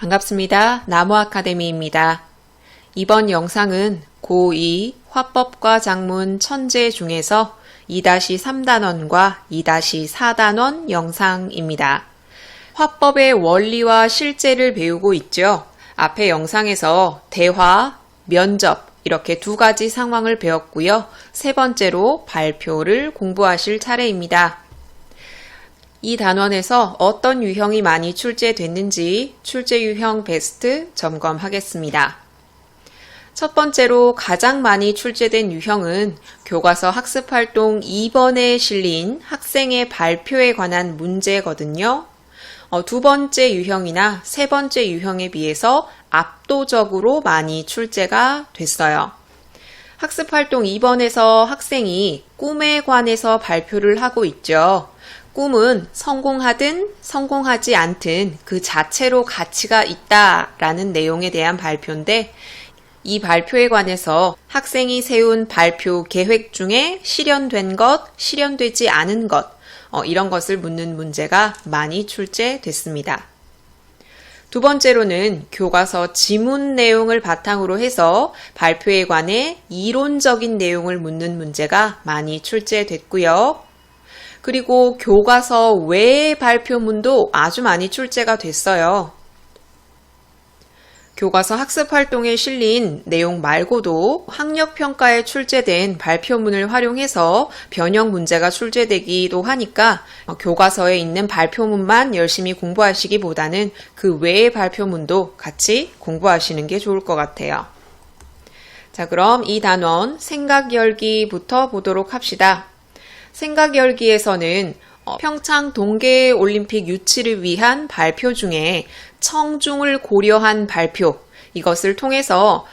반갑습니다. 나무아카데미입니다. 이번 영상은 고2 화법과 작문 천재 중에서 2-3단원과 2-4단원 영상입니다. 화법의 원리와 실제를 배우고 있죠. 앞의 영상에서 대화, 면접 이렇게 두 가지 상황을 배웠고요. 세 번째로 발표를 공부하실 차례입니다. 이 단원에서 어떤 유형이 많이 출제됐는지 출제 유형 베스트 점검하겠습니다. 첫 번째로 가장 많이 출제된 유형은 교과서 학습활동 2번에 실린 학생의 발표에 관한 문제거든요. 두 번째 유형이나 세 번째 유형에 비해서 압도적으로 많이 출제가 됐어요. 학습활동 2번에서 학생이 꿈에 관해서 발표를 하고 있죠. 꿈은 성공하든 성공하지 않든 그 자체로 가치가 있다라는 내용에 대한 발표인데 이 발표에 관해서 학생이 세운 발표 계획 중에 실현된 것, 실현되지 않은 것 이런 것을 묻는 문제가 많이 출제됐습니다. 두 번째로는 교과서 지문 내용을 바탕으로 해서 발표에 관해 이론적인 내용을 묻는 문제가 많이 출제됐고요. 그리고 교과서 외의 발표문도 아주 많이 출제가 됐어요. 교과서 학습활동에 실린 내용 말고도 학력평가에 출제된 발표문을 활용해서 변형 문제가 출제되기도 하니까 교과서에 있는 발표문만 열심히 공부하시기보다는 그 외의 발표문도 같이 공부하시는 게 좋을 것 같아요. 자, 그럼 이 단원 생각 열기부터 보도록 합시다. 생각 열기에서는 평창 동계올림픽 유치를 위한 발표 중에 청중을 고려한 발표, 이것을 통해서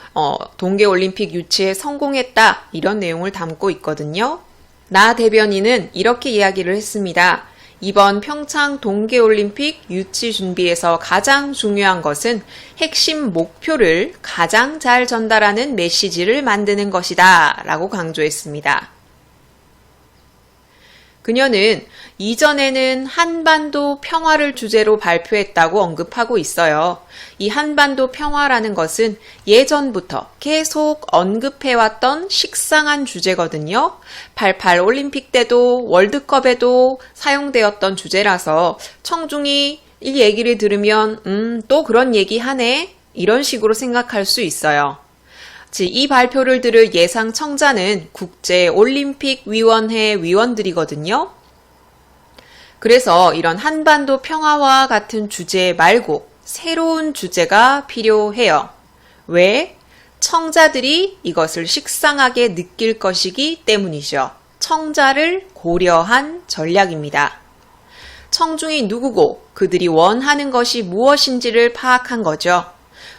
동계올림픽 유치에 성공했다 이런 내용을 담고 있거든요. 나 대변인은 이렇게 이야기를 했습니다. 이번 평창 동계올림픽 유치 준비에서 가장 중요한 것은 핵심 목표를 가장 잘 전달하는 메시지를 만드는 것이다 라고 강조했습니다. 그녀는 이전에는 한반도 평화를 주제로 발표했다고 언급하고 있어요. 이 한반도 평화라는 것은 예전부터 계속 언급해왔던 식상한 주제거든요. 88 올림픽 때도 월드컵에도 사용되었던 주제라서 청중이 이 얘기를 들으면 또 그런 얘기 하네? 이런 식으로 생각할 수 있어요. 이 발표를 들을 예상 청자는 국제올림픽위원회 위원들이거든요. 그래서 이런 한반도 평화와 같은 주제 말고 새로운 주제가 필요해요. 왜? 청자들이 이것을 식상하게 느낄 것이기 때문이죠. 청자를 고려한 전략입니다. 청중이 누구고 그들이 원하는 것이 무엇인지를 파악한 거죠.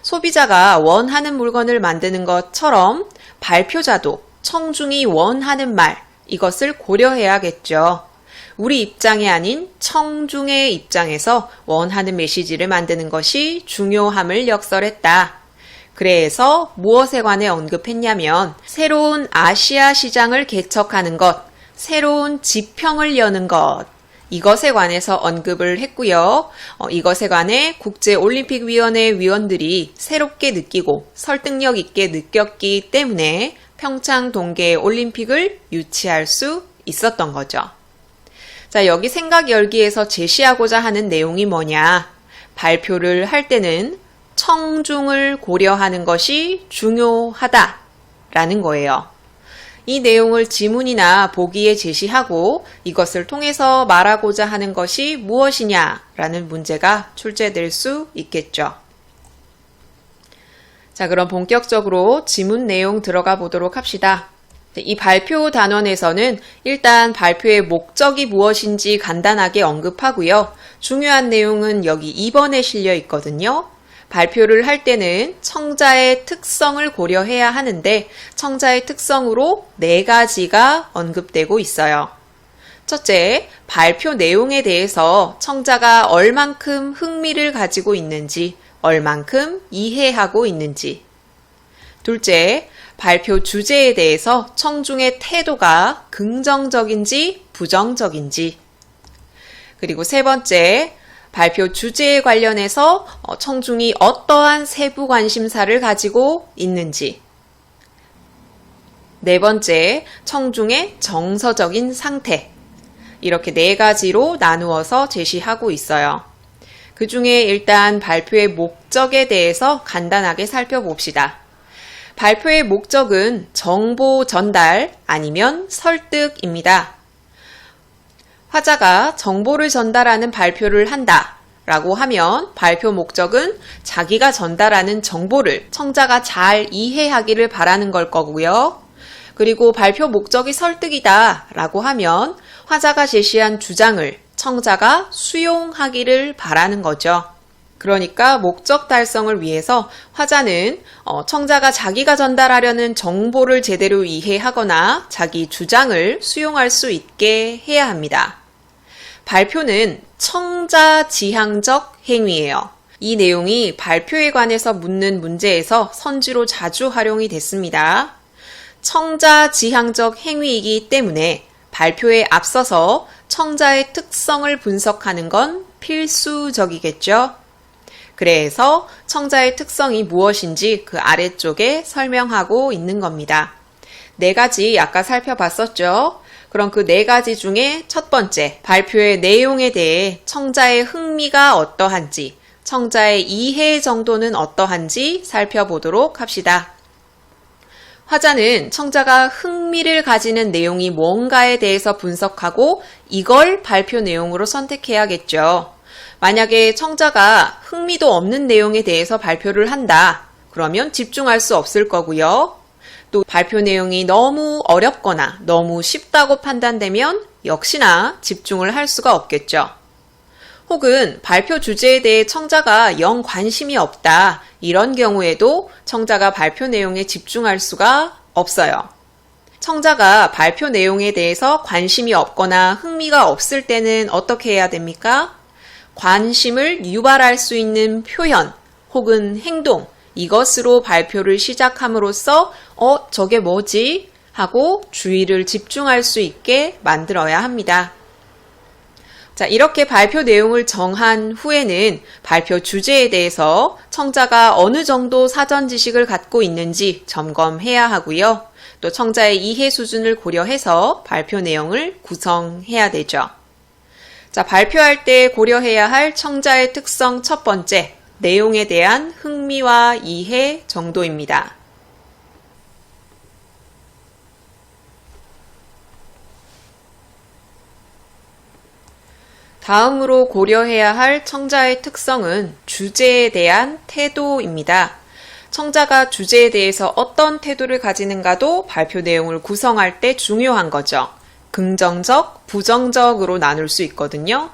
소비자가 원하는 물건을 만드는 것처럼 발표자도 청중이 원하는 말, 이것을 고려해야겠죠. 우리 입장이 아닌 청중의 입장에서 원하는 메시지를 만드는 것이 중요함을 역설했다. 그래서 무엇에 관해 언급했냐면 새로운 아시아 시장을 개척하는 것, 새로운 지평을 여는 것, 이것에 관해서 언급을 했고요. 이것에 관해 국제올림픽위원회 위원들이 새롭게 느끼고 설득력 있게 느꼈기 때문에 평창 동계올림픽을 유치할 수 있었던 거죠. 자, 여기 생각 열기에서 제시하고자 하는 내용이 뭐냐? 발표를 할 때는 청중을 고려하는 것이 중요하다라는 거예요. 이 내용을 지문이나 보기에 제시하고 이것을 통해서 말하고자 하는 것이 무엇이냐라는 문제가 출제될 수 있겠죠. 자, 그럼 본격적으로 지문 내용 들어가 보도록 합시다. 이 발표 단원에서는 일단 발표의 목적이 무엇인지 간단하게 언급하고요. 중요한 내용은 여기 2번에 실려 있거든요. 발표를 할 때는 청자의 특성을 고려해야 하는데 청자의 특성으로 4가지가 언급되고 있어요. 첫째, 발표 내용에 대해서 청자가 얼만큼 흥미를 가지고 있는지, 얼만큼 이해하고 있는지. 둘째, 발표 주제에 대해서 청중의 태도가 긍정적인지 부정적인지. 그리고 세 번째, 발표 주제에 관련해서 청중이 어떠한 세부 관심사를 가지고 있는지. 네 번째, 청중의 정서적인 상태. 이렇게 네 가지로 나누어서 제시하고 있어요. 그 중에 일단 발표의 목적에 대해서 간단하게 살펴봅시다. 발표의 목적은 정보 전달 아니면 설득입니다. 화자가 정보를 전달하는 발표를 한다 라고 하면 발표 목적은 자기가 전달하는 정보를 청자가 잘 이해하기를 바라는 걸 거고요. 그리고 발표 목적이 설득이다 라고 하면 화자가 제시한 주장을 청자가 수용하기를 바라는 거죠. 그러니까 목적 달성을 위해서 화자는 청자가 자기가 전달하려는 정보를 제대로 이해하거나 자기 주장을 수용할 수 있게 해야 합니다. 발표는 청자 지향적 행위예요. 이 내용이 발표에 관해서 묻는 문제에서 선지로 자주 활용이 됐습니다. 청자 지향적 행위이기 때문에 발표에 앞서서 청자의 특성을 분석하는 건 필수적이겠죠. 그래서 청자의 특성이 무엇인지 그 아래쪽에 설명하고 있는 겁니다. 네 가지 아까 살펴봤었죠. 그럼 그 네 가지 중에 첫 번째, 발표의 내용에 대해 청자의 흥미가 어떠한지, 청자의 이해 정도는 어떠한지 살펴보도록 합시다. 화자는 청자가 흥미를 가지는 내용이 뭔가에 대해서 분석하고 이걸 발표 내용으로 선택해야겠죠. 만약에 청자가 흥미도 없는 내용에 대해서 발표를 한다. 그러면 집중할 수 없을 거고요. 또 발표 내용이 너무 어렵거나 너무 쉽다고 판단되면 역시나 집중을 할 수가 없겠죠. 혹은 발표 주제에 대해 청자가 영 관심이 없다. 이런 경우에도 청자가 발표 내용에 집중할 수가 없어요. 청자가 발표 내용에 대해서 관심이 없거나 흥미가 없을 때는 어떻게 해야 됩니까? 관심을 유발할 수 있는 표현 혹은 행동, 이것으로 발표를 시작함으로써 저게 뭐지? 하고 주의를 집중할 수 있게 만들어야 합니다. 자, 이렇게 발표 내용을 정한 후에는 발표 주제에 대해서 청자가 어느 정도 사전 지식을 갖고 있는지 점검해야 하고요. 또 청자의 이해 수준을 고려해서 발표 내용을 구성해야 되죠. 자, 발표할 때 고려해야 할 청자의 특성 첫 번째, 내용에 대한 흥미와 이해 정도입니다. 다음으로 고려해야 할 청자의 특성은 주제에 대한 태도입니다. 청자가 주제에 대해서 어떤 태도를 가지는가도 발표 내용을 구성할 때 중요한 거죠. 긍정적, 부정적으로 나눌 수 있거든요.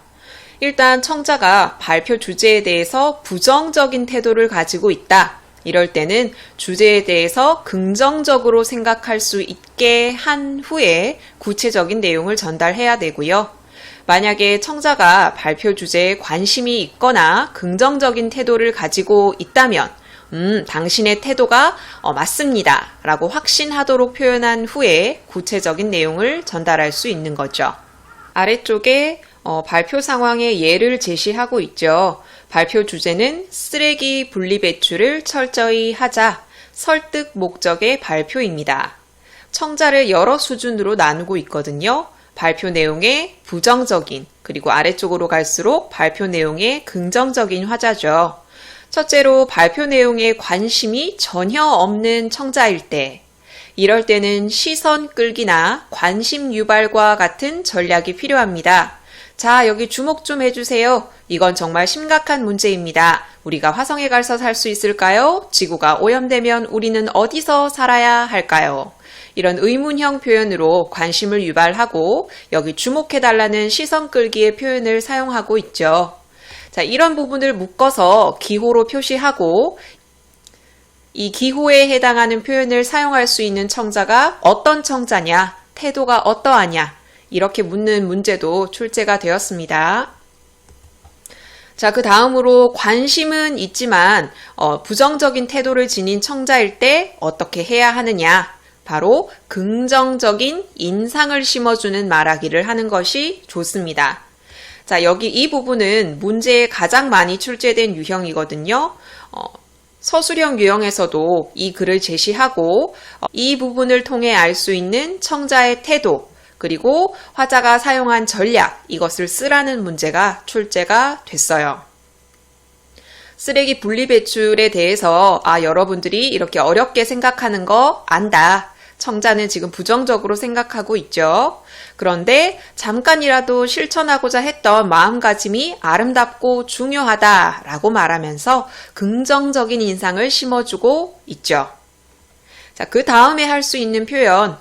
일단 청자가 발표 주제에 대해서 부정적인 태도를 가지고 있다. 이럴 때는 주제에 대해서 긍정적으로 생각할 수 있게 한 후에 구체적인 내용을 전달해야 되고요. 만약에 청자가 발표 주제에 관심이 있거나 긍정적인 태도를 가지고 있다면 당신의 태도가 맞습니다 라고 확신하도록 표현한 후에 구체적인 내용을 전달할 수 있는 거죠. 아래쪽에 발표 상황의 예를 제시하고 있죠. 발표 주제는 쓰레기 분리배출을 철저히 하자, 설득 목적의 발표입니다. 청자를 여러 수준으로 나누고 있거든요. 발표 내용의 부정적인, 그리고 아래쪽으로 갈수록 발표 내용의 긍정적인 화자죠. 첫째로 발표 내용에 관심이 전혀 없는 청자일 때, 이럴 때는 시선 끌기나 관심 유발과 같은 전략이 필요합니다. 자, 여기 주목 좀 해주세요. 이건 정말 심각한 문제입니다. 우리가 화성에 가서 살 수 있을까요? 지구가 오염되면 우리는 어디서 살아야 할까요? 이런 의문형 표현으로 관심을 유발하고 여기 주목해달라는 시선 끌기의 표현을 사용하고 있죠. 자, 이런 부분을 묶어서 기호로 표시하고 이 기호에 해당하는 표현을 사용할 수 있는 청자가 어떤 청자냐, 태도가 어떠하냐, 이렇게 묻는 문제도 출제가 되었습니다. 자, 그 다음으로 관심은 있지만 부정적인 태도를 지닌 청자일 때 어떻게 해야 하느냐, 바로 긍정적인 인상을 심어주는 말하기를 하는 것이 좋습니다. 자, 여기 이 부분은 문제에 가장 많이 출제된 유형이거든요. 서술형 유형에서도 이 글을 제시하고 이 부분을 통해 알 수 있는 청자의 태도, 그리고 화자가 사용한 전략, 이것을 쓰라는 문제가 출제가 됐어요. 쓰레기 분리배출에 대해서 여러분들이 이렇게 어렵게 생각하는 거 안다. 청자는 지금 부정적으로 생각하고 있죠. 그런데 잠깐이라도 실천하고자 했던 마음가짐이 아름답고 중요하다라고 말하면서 긍정적인 인상을 심어주고 있죠. 자, 그 다음에 할 수 있는 표현,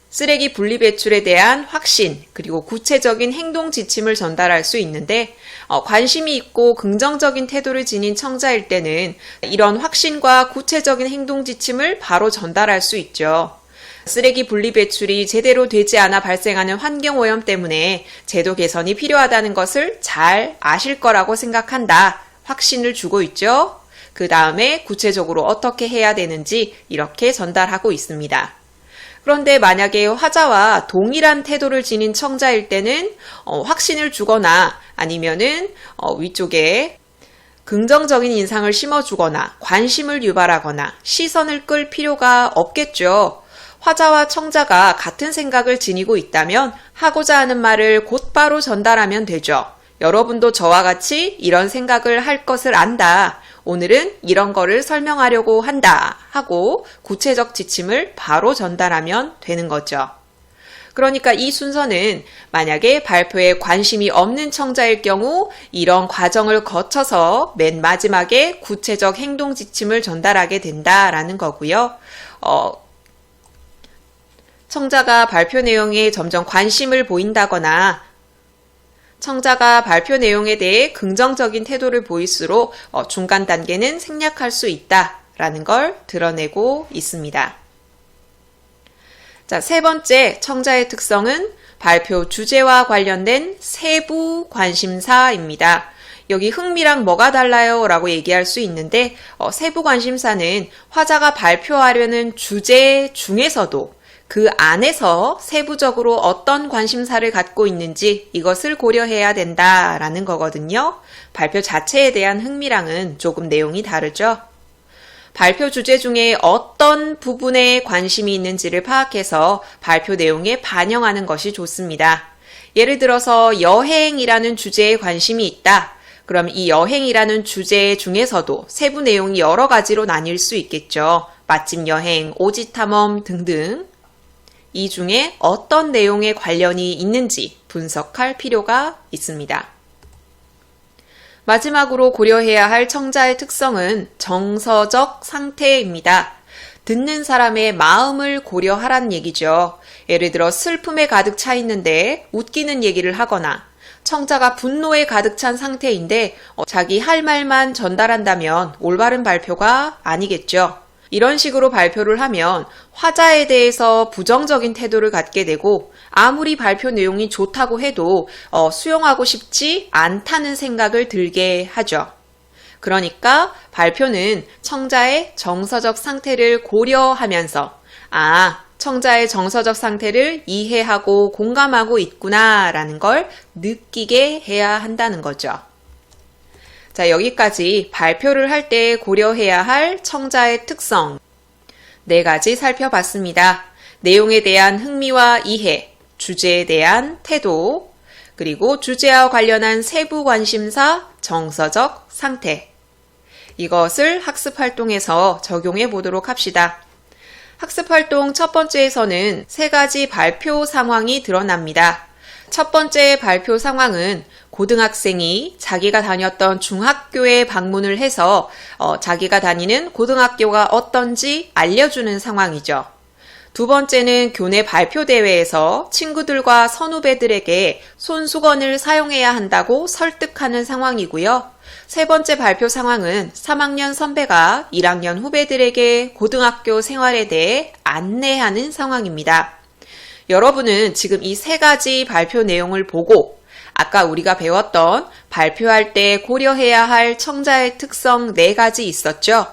쓰레기 분리배출에 대한 확신, 그리고 구체적인 행동 지침을 전달할 수 있는데 관심이 있고 긍정적인 태도를 지닌 청자일 때는 이런 확신과 구체적인 행동 지침을 바로 전달할 수 있죠. 쓰레기 분리배출이 제대로 되지 않아 발생하는 환경오염 때문에 제도 개선이 필요하다는 것을 잘 아실 거라고 생각한다. 확신을 주고 있죠. 그 다음에 구체적으로 어떻게 해야 되는지 이렇게 전달하고 있습니다. 그런데 만약에 화자와 동일한 태도를 지닌 청자일 때는 확신을 주거나 아니면은 위쪽에 긍정적인 인상을 심어주거나 관심을 유발하거나 시선을 끌 필요가 없겠죠. 화자와 청자가 같은 생각을 지니고 있다면 하고자 하는 말을 곧바로 전달하면 되죠. 여러분도 저와 같이 이런 생각을 할 것을 안다. 오늘은 이런 거를 설명하려고 한다 하고 구체적 지침을 바로 전달하면 되는 거죠. 그러니까 이 순서는 만약에 발표에 관심이 없는 청자일 경우 이런 과정을 거쳐서 맨 마지막에 구체적 행동 지침을 전달하게 된다라는 거고요. 청자가 발표 내용에 점점 관심을 보인다거나 청자가 발표 내용에 대해 긍정적인 태도를 보일수록 중간 단계는 생략할 수 있다라는 걸 드러내고 있습니다. 자, 세 번째 청자의 특성은 발표 주제와 관련된 세부 관심사입니다. 여기 흥미랑 뭐가 달라요? 라고 얘기할 수 있는데 세부 관심사는 화자가 발표하려는 주제 중에서도 그 안에서 세부적으로 어떤 관심사를 갖고 있는지 이것을 고려해야 된다라는 거거든요. 발표 자체에 대한 흥미랑은 조금 내용이 다르죠. 발표 주제 중에 어떤 부분에 관심이 있는지를 파악해서 발표 내용에 반영하는 것이 좋습니다. 예를 들어서 여행이라는 주제에 관심이 있다. 그럼 이 여행이라는 주제 중에서도 세부 내용이 여러 가지로 나뉠 수 있겠죠. 맛집 여행, 오지 탐험 등등. 이 중에 어떤 내용에 관련이 있는지 분석할 필요가 있습니다. 마지막으로 고려해야 할 청자의 특성은 정서적 상태입니다. 듣는 사람의 마음을 고려하란 얘기죠. 예를 들어 슬픔에 가득 차 있는데 웃기는 얘기를 하거나 청자가 분노에 가득 찬 상태인데 자기 할 말만 전달한다면 올바른 발표가 아니겠죠. 이런 식으로 발표를 하면 화자에 대해서 부정적인 태도를 갖게 되고 아무리 발표 내용이 좋다고 해도 수용하고 싶지 않다는 생각을 들게 하죠. 그러니까 발표는 청자의 정서적 상태를 고려하면서 청자의 정서적 상태를 이해하고 공감하고 있구나라는 걸 느끼게 해야 한다는 거죠. 자, 여기까지 발표를 할 때 고려해야 할 청자의 특성 4가지 살펴봤습니다. 내용에 대한 흥미와 이해, 주제에 대한 태도, 그리고 주제와 관련한 세부 관심사, 정서적 상태. 이것을 학습활동에서 적용해 보도록 합시다. 학습활동 첫 번째에서는 3가지 발표 상황이 드러납니다. 첫 번째 발표 상황은 고등학생이 자기가 다녔던 중학교에 방문을 해서 자기가 다니는 고등학교가 어떤지 알려주는 상황이죠. 두 번째는 교내 발표대회에서 친구들과 선후배들에게 손수건을 사용해야 한다고 설득하는 상황이고요. 세 번째 발표 상황은 3학년 선배가 1학년 후배들에게 고등학교 생활에 대해 안내하는 상황입니다. 여러분은 지금 이 3가지 발표 내용을 보고 아까 우리가 배웠던 발표할 때 고려해야 할 청자의 특성 4가지 있었죠?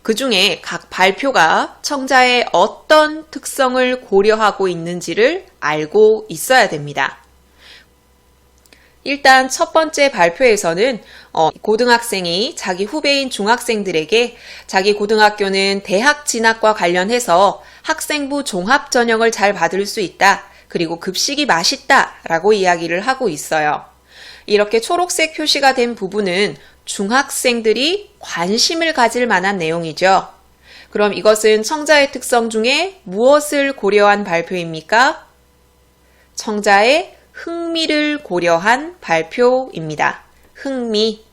그 중에 각 발표가 청자의 어떤 특성을 고려하고 있는지를 알고 있어야 됩니다. 일단 첫 번째 발표에서는 고등학생이 자기 후배인 중학생들에게 자기 고등학교는 대학 진학과 관련해서 학생부 종합 전형을 잘 받을 수 있다. 그리고 급식이 맛있다. 라고 이야기를 하고 있어요. 이렇게 초록색 표시가 된 부분은 중학생들이 관심을 가질 만한 내용이죠. 그럼 이것은 청자의 특성 중에 무엇을 고려한 발표입니까? 청자의 흥미를 고려한 발표입니다. 흥미.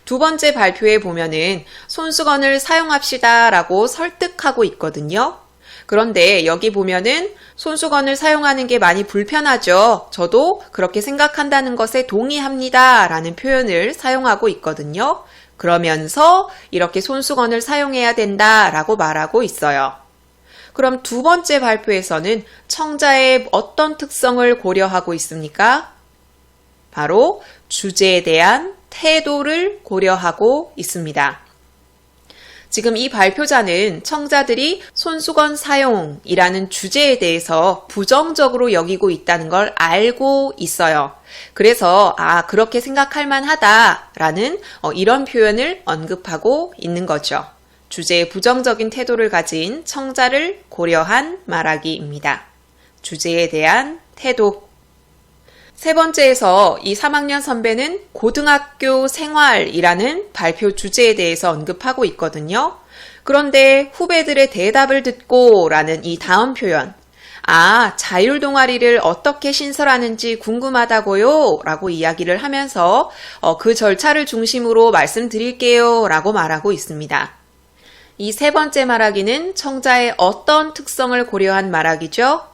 두 번째 발표에 보면은 손수건을 사용합시다 라고 설득하고 있거든요. 그런데 여기 보면은 손수건을 사용하는 게 많이 불편하죠. 저도 그렇게 생각한다는 것에 동의합니다 라는 표현을 사용하고 있거든요. 그러면서 이렇게 손수건을 사용해야 된다 라고 말하고 있어요. 그럼 두 번째 발표에서는 청자의 어떤 특성을 고려하고 있습니까? 바로 주제에 대한 태도를 고려하고 있습니다. 지금 이 발표자는 청자들이 손수건 사용이라는 주제에 대해서 부정적으로 여기고 있다는 걸 알고 있어요. 그래서 그렇게 생각할 만하다라는 이런 표현을 언급하고 있는 거죠. 주제에 부정적인 태도를 가진 청자를 고려한 말하기입니다. 주제에 대한 태도. 세 번째에서 이 3학년 선배는 고등학교 생활이라는 발표 주제에 대해서 언급하고 있거든요. 그런데 후배들의 대답을 듣고 라는 이 다음 표현. 자율 동아리를 어떻게 신설하는지 궁금하다고요? 라고 이야기를 하면서 그 절차를 중심으로 말씀드릴게요. 라고 말하고 있습니다. 이 세 번째 말하기는 청자의 어떤 특성을 고려한 말하기죠?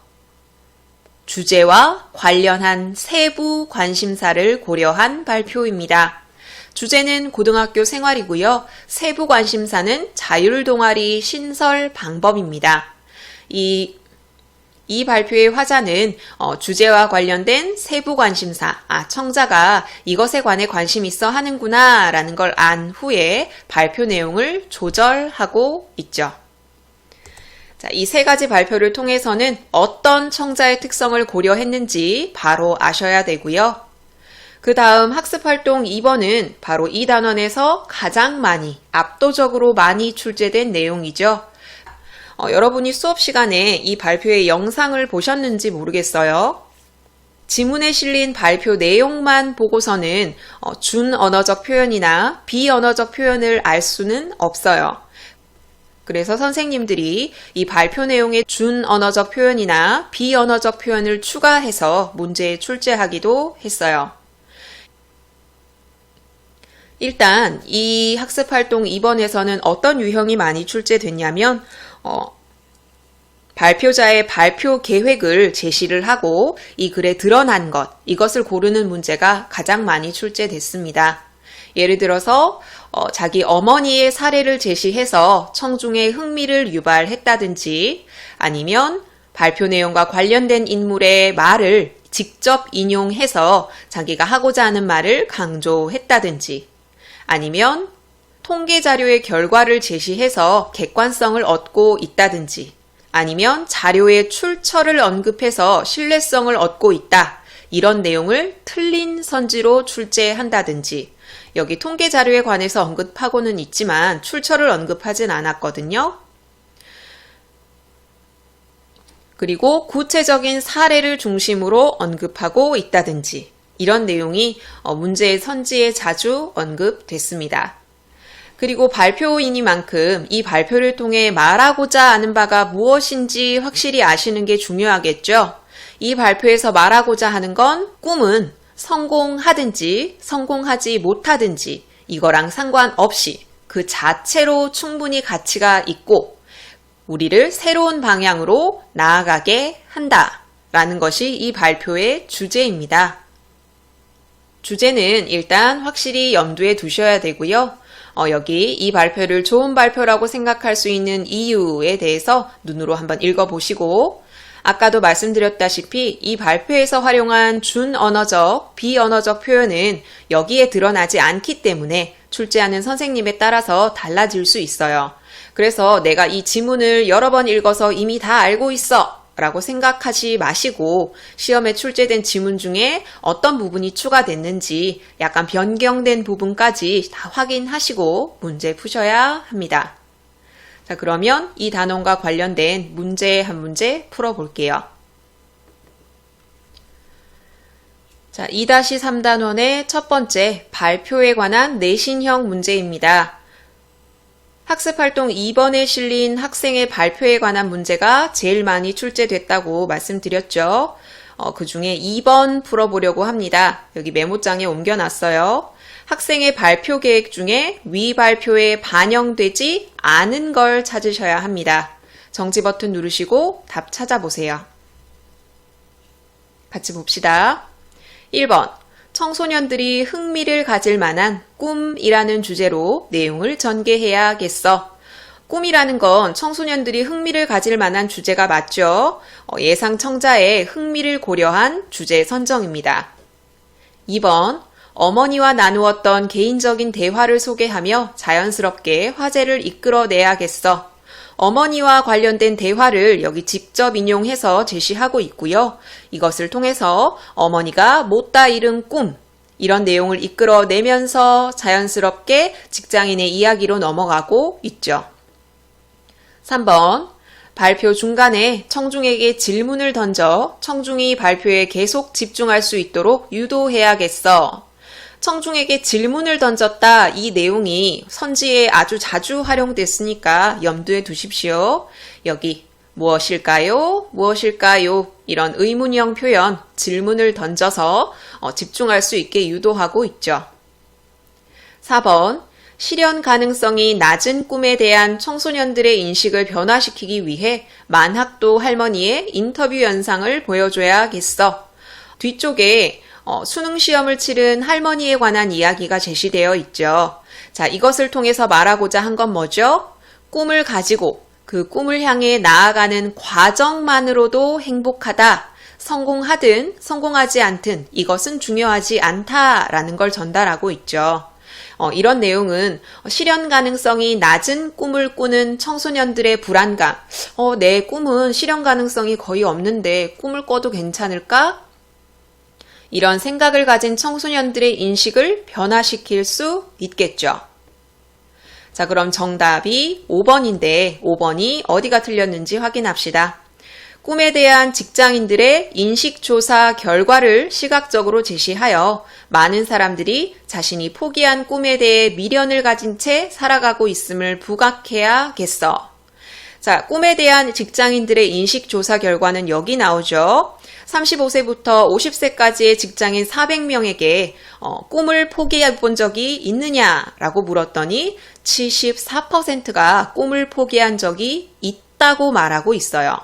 주제와 관련한 세부 관심사를 고려한 발표입니다. 주제는 고등학교 생활이고요. 세부 관심사는 자율 동아리 신설 방법입니다. 이 발표의 화자는 주제와 관련된 세부 관심사, 청자가 이것에 관해 관심 있어 하는구나 라는 걸 안 후에 발표 내용을 조절하고 있죠. 자, 이 세 가지 발표를 통해서는 어떤 청자의 특성을 고려했는지 바로 아셔야 되고요. 그 다음 학습활동 2번은 바로 이 단원에서 가장 많이, 압도적으로 많이 출제된 내용이죠. 여러분이 수업 시간에 이 발표의 영상을 보셨는지 모르겠어요. 지문에 실린 발표 내용만 보고서는 준언어적 표현이나 비언어적 표현을 알 수는 없어요. 그래서 선생님들이 이 발표 내용에 준언어적 표현이나 비언어적 표현을 추가해서 문제에 출제하기도 했어요. 일단 이 학습활동 2번에서는 어떤 유형이 많이 출제됐냐면 발표자의 발표 계획을 제시를 하고 이 글에 드러난 것, 이것을 고르는 문제가 가장 많이 출제됐습니다. 예를 들어서 자기 어머니의 사례를 제시해서 청중의 흥미를 유발했다든지 아니면 발표 내용과 관련된 인물의 말을 직접 인용해서 자기가 하고자 하는 말을 강조했다든지 아니면 통계 자료의 결과를 제시해서 객관성을 얻고 있다든지 아니면 자료의 출처를 언급해서 신뢰성을 얻고 있다. 이런 내용을 틀린 선지로 출제한다든지 여기 통계 자료에 관해서 언급하고는 있지만 출처를 언급하진 않았거든요. 그리고 구체적인 사례를 중심으로 언급하고 있다든지 이런 내용이 문제의 선지에 자주 언급됐습니다. 그리고 발표이니만큼 이 발표를 통해 말하고자 하는 바가 무엇인지 확실히 아시는 게 중요하겠죠. 이 발표에서 말하고자 하는 건 꿈은 성공하든지 성공하지 못하든지 이거랑 상관없이 그 자체로 충분히 가치가 있고 우리를 새로운 방향으로 나아가게 한다라는 것이 이 발표의 주제입니다. 주제는 일단 확실히 염두에 두셔야 되고요. 여기 이 발표를 좋은 발표라고 생각할 수 있는 이유에 대해서 눈으로 한번 읽어보시고 아까도 말씀드렸다시피 이 발표에서 활용한 준언어적, 비언어적 표현은 여기에 드러나지 않기 때문에 출제하는 선생님에 따라서 달라질 수 있어요. 그래서 내가 이 지문을 여러 번 읽어서 이미 다 알고 있어 라고 생각하지 마시고 시험에 출제된 지문 중에 어떤 부분이 추가됐는지 약간 변경된 부분까지 다 확인하시고 문제 푸셔야 합니다. 자, 그러면 이 단원과 관련된 문제 한 문제 풀어볼게요. 자, 2-3단원의 첫 번째 발표에 관한 내신형 문제입니다. 학습활동 2번에 실린 학생의 발표에 관한 문제가 제일 많이 출제됐다고 말씀드렸죠. 그 중에 2번 풀어보려고 합니다. 여기 메모장에 옮겨놨어요. 학생의 발표 계획 중에 위 발표에 반영되지 않은 걸 찾으셔야 합니다. 정지 버튼 누르시고 답 찾아보세요. 같이 봅시다. 1번. 청소년들이 흥미를 가질 만한 꿈이라는 주제로 내용을 전개해야겠어. 꿈이라는 건 청소년들이 흥미를 가질 만한 주제가 맞죠? 예상 청자의 흥미를 고려한 주제 선정입니다. 2번. 어머니와 나누었던 개인적인 대화를 소개하며 자연스럽게 화제를 이끌어내야겠어. 어머니와 관련된 대화를 여기 직접 인용해서 제시하고 있고요. 이것을 통해서 어머니가 못다 이룬 꿈, 이런 내용을 이끌어내면서 자연스럽게 직장인의 이야기로 넘어가고 있죠. 3번. 발표 중간에 청중에게 질문을 던져 청중이 발표에 계속 집중할 수 있도록 유도해야겠어. 청중에게 질문을 던졌다, 이 내용이 선지에 아주 자주 활용됐으니까 염두에 두십시오. 여기 무엇일까요? 무엇일까요? 이런 의문형 표현, 질문을 던져서 집중할 수 있게 유도하고 있죠. 4번. 실현 가능성이 낮은 꿈에 대한 청소년들의 인식을 변화시키기 위해 만학도 할머니의 인터뷰 영상을 보여줘야겠어. 뒤쪽에 수능 시험을 치른 할머니에 관한 이야기가 제시되어 있죠. 자, 이것을 통해서 말하고자 한 건 뭐죠? 꿈을 가지고 그 꿈을 향해 나아가는 과정만으로도 행복하다. 성공하든 성공하지 않든 이것은 중요하지 않다라는 걸 전달하고 있죠. 이런 내용은 실현 가능성이 낮은 꿈을 꾸는 청소년들의 불안감, 내 꿈은 실현 가능성이 거의 없는데 꿈을 꿔도 괜찮을까? 이런 생각을 가진 청소년들의 인식을 변화시킬 수 있겠죠. 자, 그럼 정답이 5번인데 5번이 어디가 틀렸는지 확인합시다. 꿈에 대한 직장인들의 인식조사 결과를 시각적으로 제시하여 많은 사람들이 자신이 포기한 꿈에 대해 미련을 가진 채 살아가고 있음을 부각해야겠어. 자, 꿈에 대한 직장인들의 인식조사 결과는 여기 나오죠. 35세부터 50세까지의 직장인 400명에게 꿈을 포기해 본 적이 있느냐라고 물었더니 74%가 꿈을 포기한 적이 있다고 말하고 있어요.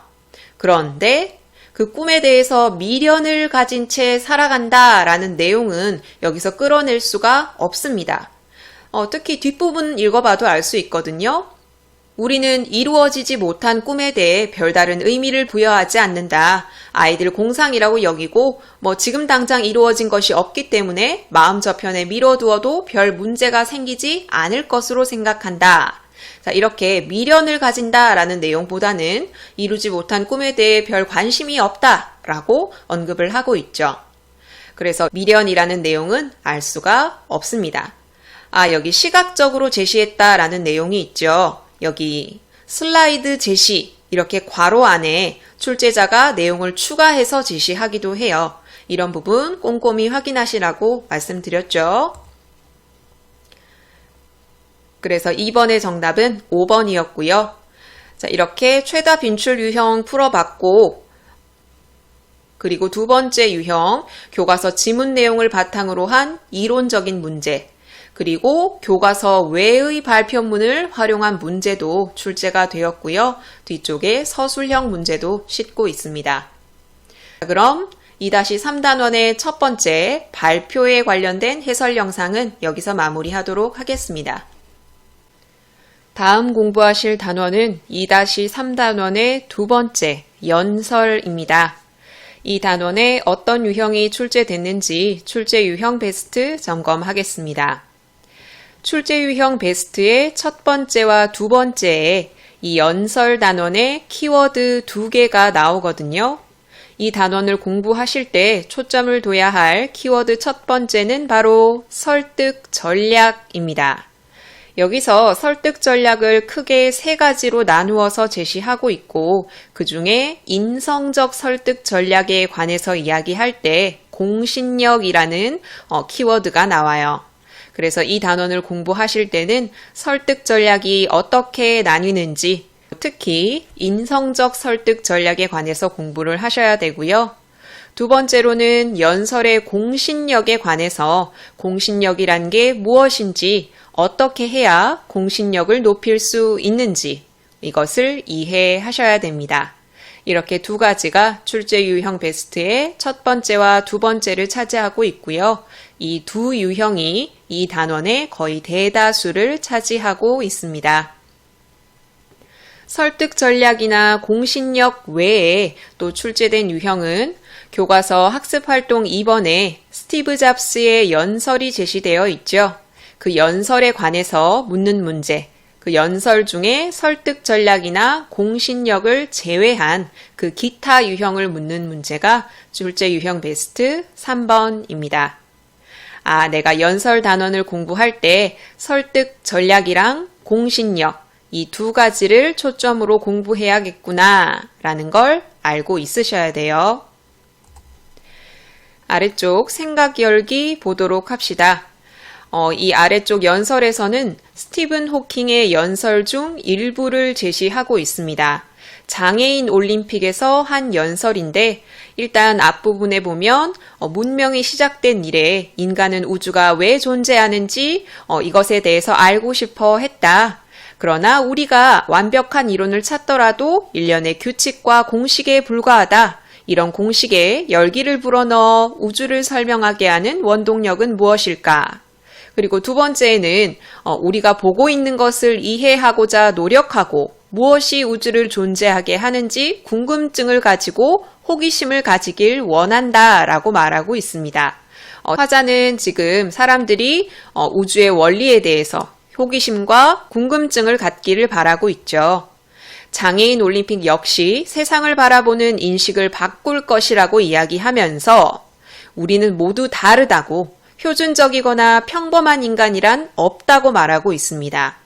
그런데 그 꿈에 대해서 미련을 가진 채 살아간다라는 내용은 여기서 끌어낼 수가 없습니다. 특히 뒷부분 읽어봐도 알 수 있거든요. 우리는 이루어지지 못한 꿈에 대해 별다른 의미를 부여하지 않는다. 아이들 공상이라고 여기고 지금 당장 이루어진 것이 없기 때문에 마음 저편에 미뤄두어도 별 문제가 생기지 않을 것으로 생각한다. 자, 이렇게 미련을 가진다라는 내용보다는 이루지 못한 꿈에 대해 별 관심이 없다라고 언급을 하고 있죠. 그래서 미련이라는 내용은 알 수가 없습니다. 여기 시각적으로 제시했다라는 내용이 있죠. 여기 슬라이드 제시, 이렇게 괄호 안에 출제자가 내용을 추가해서 제시하기도 해요. 이런 부분 꼼꼼히 확인하시라고 말씀드렸죠. 그래서 2번의 정답은 5번이었고요. 자, 이렇게 최다 빈출 유형 풀어봤고, 그리고 두 번째 유형, 교과서 지문 내용을 바탕으로 한 이론적인 문제, 그리고 교과서 외의 발표문을 활용한 문제도 출제가 되었고요. 뒤쪽에 서술형 문제도 싣고 있습니다. 그럼 2-3단원의 첫 번째 발표에 관련된 해설 영상은 여기서 마무리하도록 하겠습니다. 다음 공부하실 단원은 2-3단원의 두 번째 연설입니다. 이 단원에 어떤 유형이 출제됐는지 출제 유형 베스트 점검하겠습니다. 출제 유형 베스트의 첫 번째와 두 번째에 이 연설 단원에 키워드 2개가 나오거든요. 이 단원을 공부하실 때 초점을 둬야 할 키워드 첫 번째는 바로 설득 전략입니다. 여기서 설득 전략을 크게 3가지로 나누어서 제시하고 있고 그 중에 인성적 설득 전략에 관해서 이야기할 때 공신력이라는 키워드가 나와요. 그래서 이 단원을 공부하실 때는 설득 전략이 어떻게 나뉘는지 특히 인성적 설득 전략에 관해서 공부를 하셔야 되고요. 두 번째로는 연설의 공신력에 관해서 공신력이란 게 무엇인지 어떻게 해야 공신력을 높일 수 있는지 이것을 이해하셔야 됩니다. 이렇게 2가지가 출제 유형 베스트의 첫 번째와 두 번째를 차지하고 있고요. 이 두 유형이 이 단원의 거의 대다수를 차지하고 있습니다. 설득 전략이나 공신력 외에 또 출제된 유형은 교과서 학습활동 2번에 스티브 잡스의 연설이 제시되어 있죠. 그 연설에 관해서 묻는 문제, 그 연설 중에 설득 전략이나 공신력을 제외한 그 기타 유형을 묻는 문제가 출제 유형 베스트 3번입니다. 내가 연설 단원을 공부할 때 설득 전략이랑 공신력 이 2가지를 초점으로 공부해야겠구나 라는 걸 알고 있으셔야 돼요. 아래쪽 생각 열기 보도록 합시다. 이 아래쪽 연설에서는 스티븐 호킹의 연설 중 일부를 제시하고 있습니다. 장애인 올림픽에서 한 연설인데 일단 앞부분에 보면 문명이 시작된 이래 인간은 우주가 왜 존재하는지 이것에 대해서 알고 싶어 했다. 그러나 우리가 완벽한 이론을 찾더라도 일련의 규칙과 공식에 불과하다. 이런 공식에 열기를 불어넣어 우주를 설명하게 하는 원동력은 무엇일까? 그리고 두 번째는 우리가 보고 있는 것을 이해하고자 노력하고 무엇이 우주를 존재하게 하는지 궁금증을 가지고 호기심을 가지길 원한다 라고 말하고 있습니다. 화자는 지금 사람들이 우주의 원리에 대해서 호기심과 궁금증을 갖기를 바라고 있죠. 장애인 올림픽 역시 세상을 바라보는 인식을 바꿀 것이라고 이야기하면서 우리는 모두 다르다고 표준적이거나 평범한 인간이란 없다고 말하고 있습니다.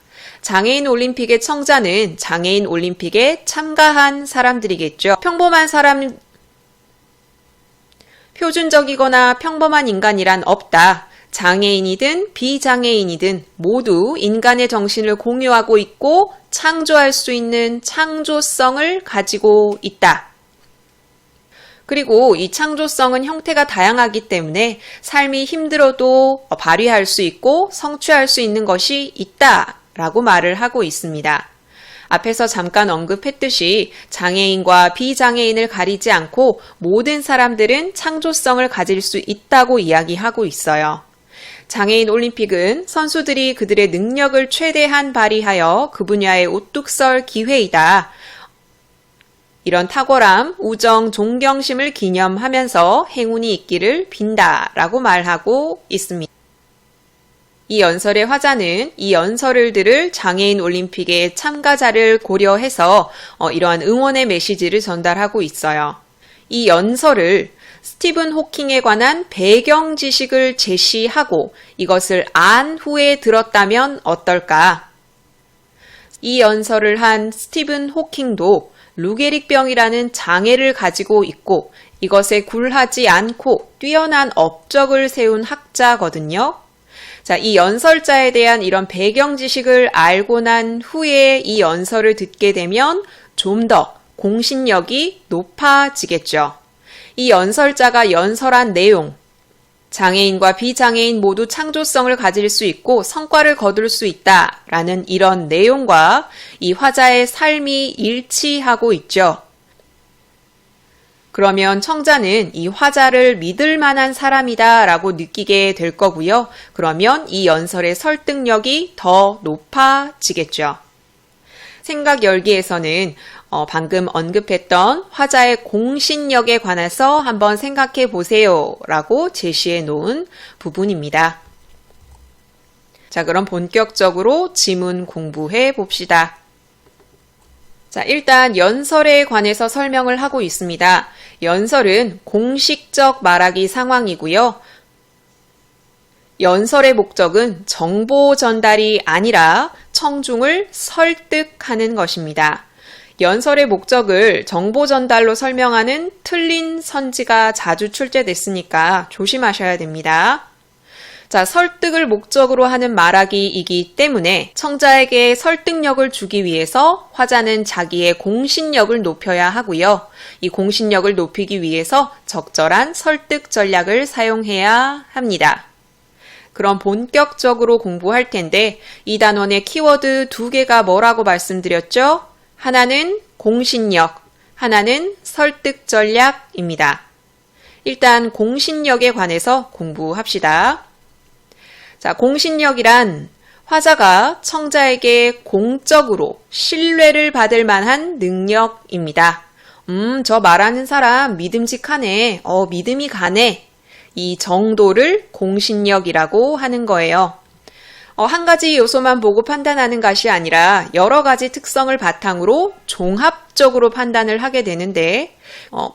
장애인 올림픽의 청자는 장애인 올림픽에 참가한 사람들이겠죠. 표준적이거나 평범한 인간이란 없다. 장애인이든 비장애인이든 모두 인간의 정신을 공유하고 있고 창조할 수 있는 창조성을 가지고 있다. 그리고 이 창조성은 형태가 다양하기 때문에 삶이 힘들어도 발휘할 수 있고 성취할 수 있는 것이 있다라고 말을 하고 있습니다. 앞에서 잠깐 언급했듯이 장애인과 비장애인을 가리지 않고 모든 사람들은 창조성을 가질 수 있다고 이야기하고 있어요. 장애인 올림픽은 선수들이 그들의 능력을 최대한 발휘하여 그 분야의 우뚝 설 기회이다. 이런 탁월함, 우정, 존경심을 기념하면서 행운이 있기를 빈다라고 말하고 있습니다. 이 연설의 화자는 이 연설을 들을 장애인 올림픽의 참가자를 고려해서 이러한 응원의 메시지를 전달하고 있어요. 이 연설을 스티븐 호킹에 관한 배경 지식을 제시하고 이것을 안 후에 들었다면 어떨까? 이 연설을 한 스티븐 호킹도 루게릭병이라는 장애를 가지고 있고 이것에 굴하지 않고 뛰어난 업적을 세운 학자거든요. 자, 이 연설자에 대한 이런 배경 지식을 알고 난 후에 이 연설을 듣게 되면 좀 더 공신력이 높아지겠죠. 이 연설자가 연설한 내용, 장애인과 비장애인 모두 창조성을 가질 수 있고 성과를 거둘 수 있다라는 이런 내용과 이 화자의 삶이 일치하고 있죠. 그러면 청자는 이 화자를 믿을 만한 사람이다 라고 느끼게 될 거고요. 그러면 이 연설의 설득력이 더 높아지겠죠. 생각 열기에서는 방금 언급했던 화자의 공신력에 관해서 한번 생각해 보세요 라고 제시해 놓은 부분입니다. 자, 그럼 본격적으로 지문 공부해 봅시다. 자, 일단 연설에 관해서 설명을 하고 있습니다. 연설은 공식적 말하기 상황이고요. 연설의 목적은 정보 전달이 아니라 청중을 설득하는 것입니다. 연설의 목적을 정보 전달로 설명하는 틀린 선지가 자주 출제됐으니까 조심하셔야 됩니다. 자, 설득을 목적으로 하는 말하기이기 때문에 청자에게 설득력을 주기 위해서 화자는 자기의 공신력을 높여야 하고요. 이 공신력을 높이기 위해서 적절한 설득 전략을 사용해야 합니다. 그럼 본격적으로 공부할 텐데 이 단원의 키워드 2개가 뭐라고 말씀드렸죠? 하나는 공신력, 하나는 설득 전략입니다. 일단 공신력에 관해서 공부합시다. 자, 공신력이란 화자가 청자에게 공적으로 신뢰를 받을 만한 능력입니다. 저 말하는 사람 믿음직하네. 믿음이 가네. 이 정도를 공신력이라고 하는 거예요. 한 가지 요소만 보고 판단하는 것이 아니라 여러 가지 특성을 바탕으로 종합적으로 판단을 하게 되는데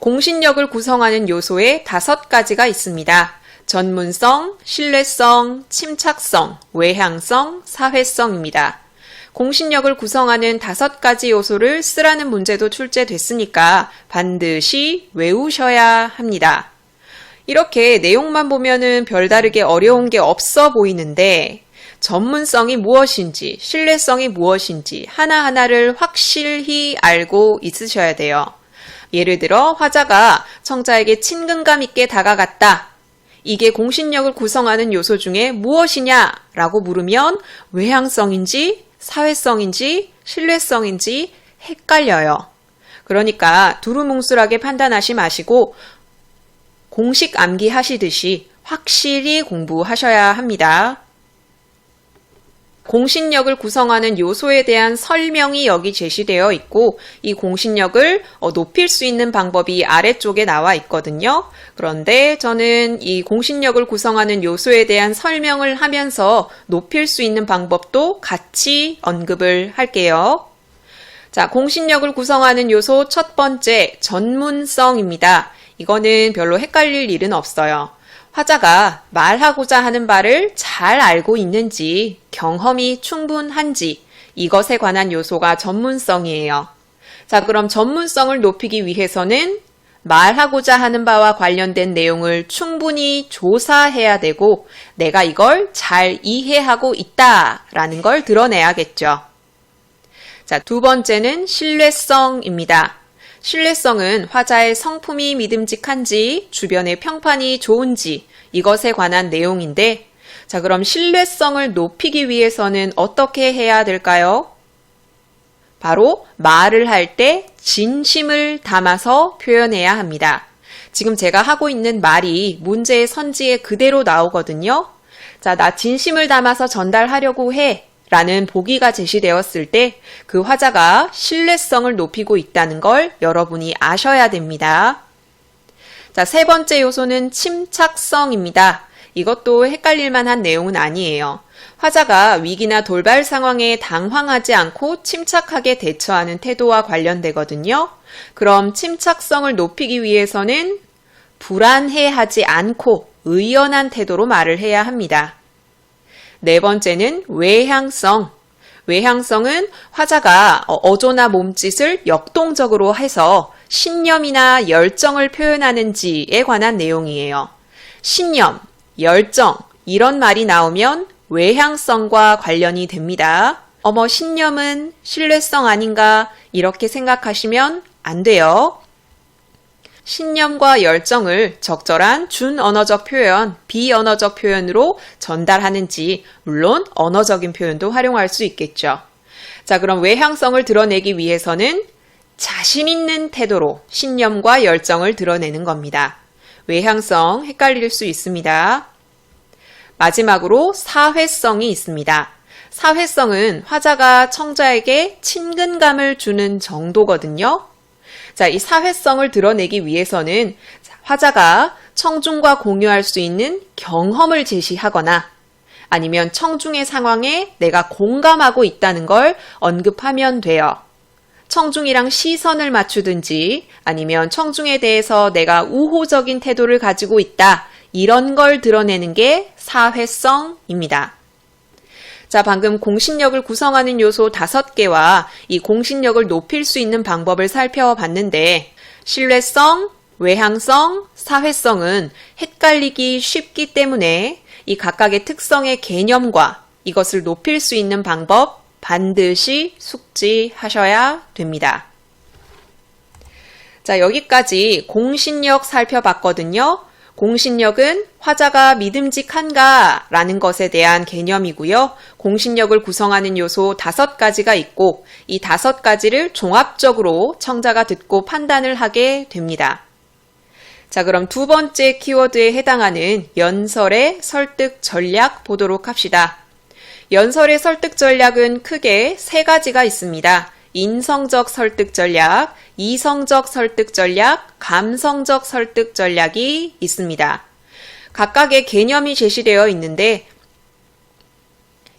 공신력을 구성하는 요소에 5가지가 있습니다. 전문성, 신뢰성, 침착성, 외향성, 사회성입니다. 공신력을 구성하는 5가지 요소를 쓰라는 문제도 출제됐으니까 반드시 외우셔야 합니다. 이렇게 내용만 보면은 별다르게 어려운 게 없어 보이는데 전문성이 무엇인지, 신뢰성이 무엇인지 하나하나를 확실히 알고 있으셔야 돼요. 예를 들어 화자가 청자에게 친근감 있게 다가갔다. 이게 공신력을 구성하는 요소 중에 무엇이냐라고 물으면 외향성인지 사회성인지 신뢰성인지 헷갈려요. 그러니까 두루뭉술하게 판단하지 마시고 공식 암기하시듯이 확실히 공부하셔야 합니다. 공신력을 구성하는 요소에 대한 설명이 여기 제시되어 있고 이 공신력을 높일 수 있는 방법이 아래쪽에 나와 있거든요. 그런데 저는 이 공신력을 구성하는 요소에 대한 설명을 하면서 높일 수 있는 방법도 같이 언급을 할게요. 자, 공신력을 구성하는 요소 첫 번째, 전문성입니다. 이거는 별로 헷갈릴 일은 없어요. 화자가 말하고자 하는 바를 잘 알고 있는지, 경험이 충분한지 이것에 관한 요소가 전문성이에요. 자, 그럼 전문성을 높이기 위해서는 말하고자 하는 바와 관련된 내용을 충분히 조사해야 되고 내가 이걸 잘 이해하고 있다라는 걸 드러내야겠죠. 자, 두 번째는 신뢰성입니다. 신뢰성은 화자의 성품이 믿음직한지 주변의 평판이 좋은지 이것에 관한 내용인데 자, 그럼 신뢰성을 높이기 위해서는 어떻게 해야 될까요? 바로 말을 할 때 진심을 담아서 표현해야 합니다. 지금 제가 하고 있는 말이 문제의 선지에 그대로 나오거든요. 자, 나 진심을 담아서 전달하려고 해 라는 보기가 제시되었을 때 그 화자가 신뢰성을 높이고 있다는 걸 여러분이 아셔야 됩니다. 자, 세 번째 요소는 침착성입니다. 이것도 헷갈릴 만한 내용은 아니에요. 화자가 위기나 돌발 상황에 당황하지 않고 침착하게 대처하는 태도와 관련되거든요. 그럼 침착성을 높이기 위해서는 불안해하지 않고 의연한 태도로 말을 해야 합니다. 네 번째는 외향성. 외향성은 화자가 어조나 몸짓을 역동적으로 해서 신념이나 열정을 표현하는지에 관한 내용이에요. 신념, 열정 이런 말이 나오면 외향성과 관련이 됩니다. 신념은 신뢰성 아닌가 이렇게 생각하시면 안 돼요. 신념과 열정을 적절한 준언어적 표현, 비언어적 표현으로 전달하는지 물론 언어적인 표현도 활용할 수 있겠죠. 자, 그럼 외향성을 드러내기 위해서는 자신 있는 태도로 신념과 열정을 드러내는 겁니다. 외향성 헷갈릴 수 있습니다. 마지막으로 사회성이 있습니다. 사회성은 화자가 청자에게 친근감을 주는 정도거든요. 자, 이 사회성을 드러내기 위해서는 화자가 청중과 공유할 수 있는 경험을 제시하거나 아니면 청중의 상황에 내가 공감하고 있다는 걸 언급하면 돼요. 청중이랑 시선을 맞추든지 아니면 청중에 대해서 내가 우호적인 태도를 가지고 있다. 이런 걸 드러내는 게 사회성입니다. 자, 방금 공신력을 구성하는 요소 5개와 이 공신력을 높일 수 있는 방법을 살펴봤는데 신뢰성, 외향성, 사회성은 헷갈리기 쉽기 때문에 이 각각의 특성의 개념과 이것을 높일 수 있는 방법 반드시 숙지하셔야 됩니다. 자, 여기까지 공신력 살펴봤거든요. 공신력은 화자가 믿음직한가 라는 것에 대한 개념이고요. 공신력을 구성하는 요소 5가지가 있고 이 5가지를 종합적으로 청자가 듣고 판단을 하게 됩니다. 자, 그럼 두 번째 키워드에 해당하는 연설의 설득 전략 보도록 합시다. 연설의 설득 전략은 크게 3가지가 있습니다. 인성적 설득 전략, 이성적 설득 전략, 감성적 설득 전략이 있습니다. 각각의 개념이 제시되어 있는데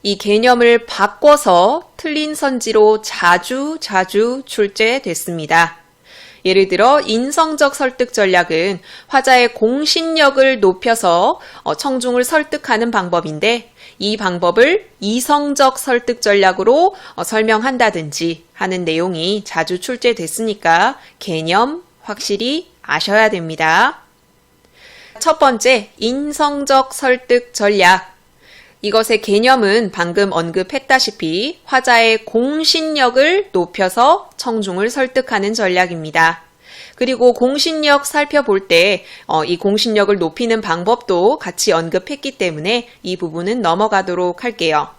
이 개념을 바꿔서 틀린 선지로 자주 출제됐습니다. 예를 들어 인성적 설득 전략은 화자의 공신력을 높여서 청중을 설득하는 방법인데 이 방법을 이성적 설득 전략으로 설명한다든지 하는 내용이 자주 출제됐으니까 개념 확실히 아셔야 됩니다. 첫 번째, 인성적 설득 전략. 이것의 개념은 방금 언급했다시피 화자의 공신력을 높여서 청중을 설득하는 전략입니다. 그리고 공신력 살펴볼 때 이 공신력을 높이는 방법도 같이 언급했기 때문에 이 부분은 넘어가도록 할게요.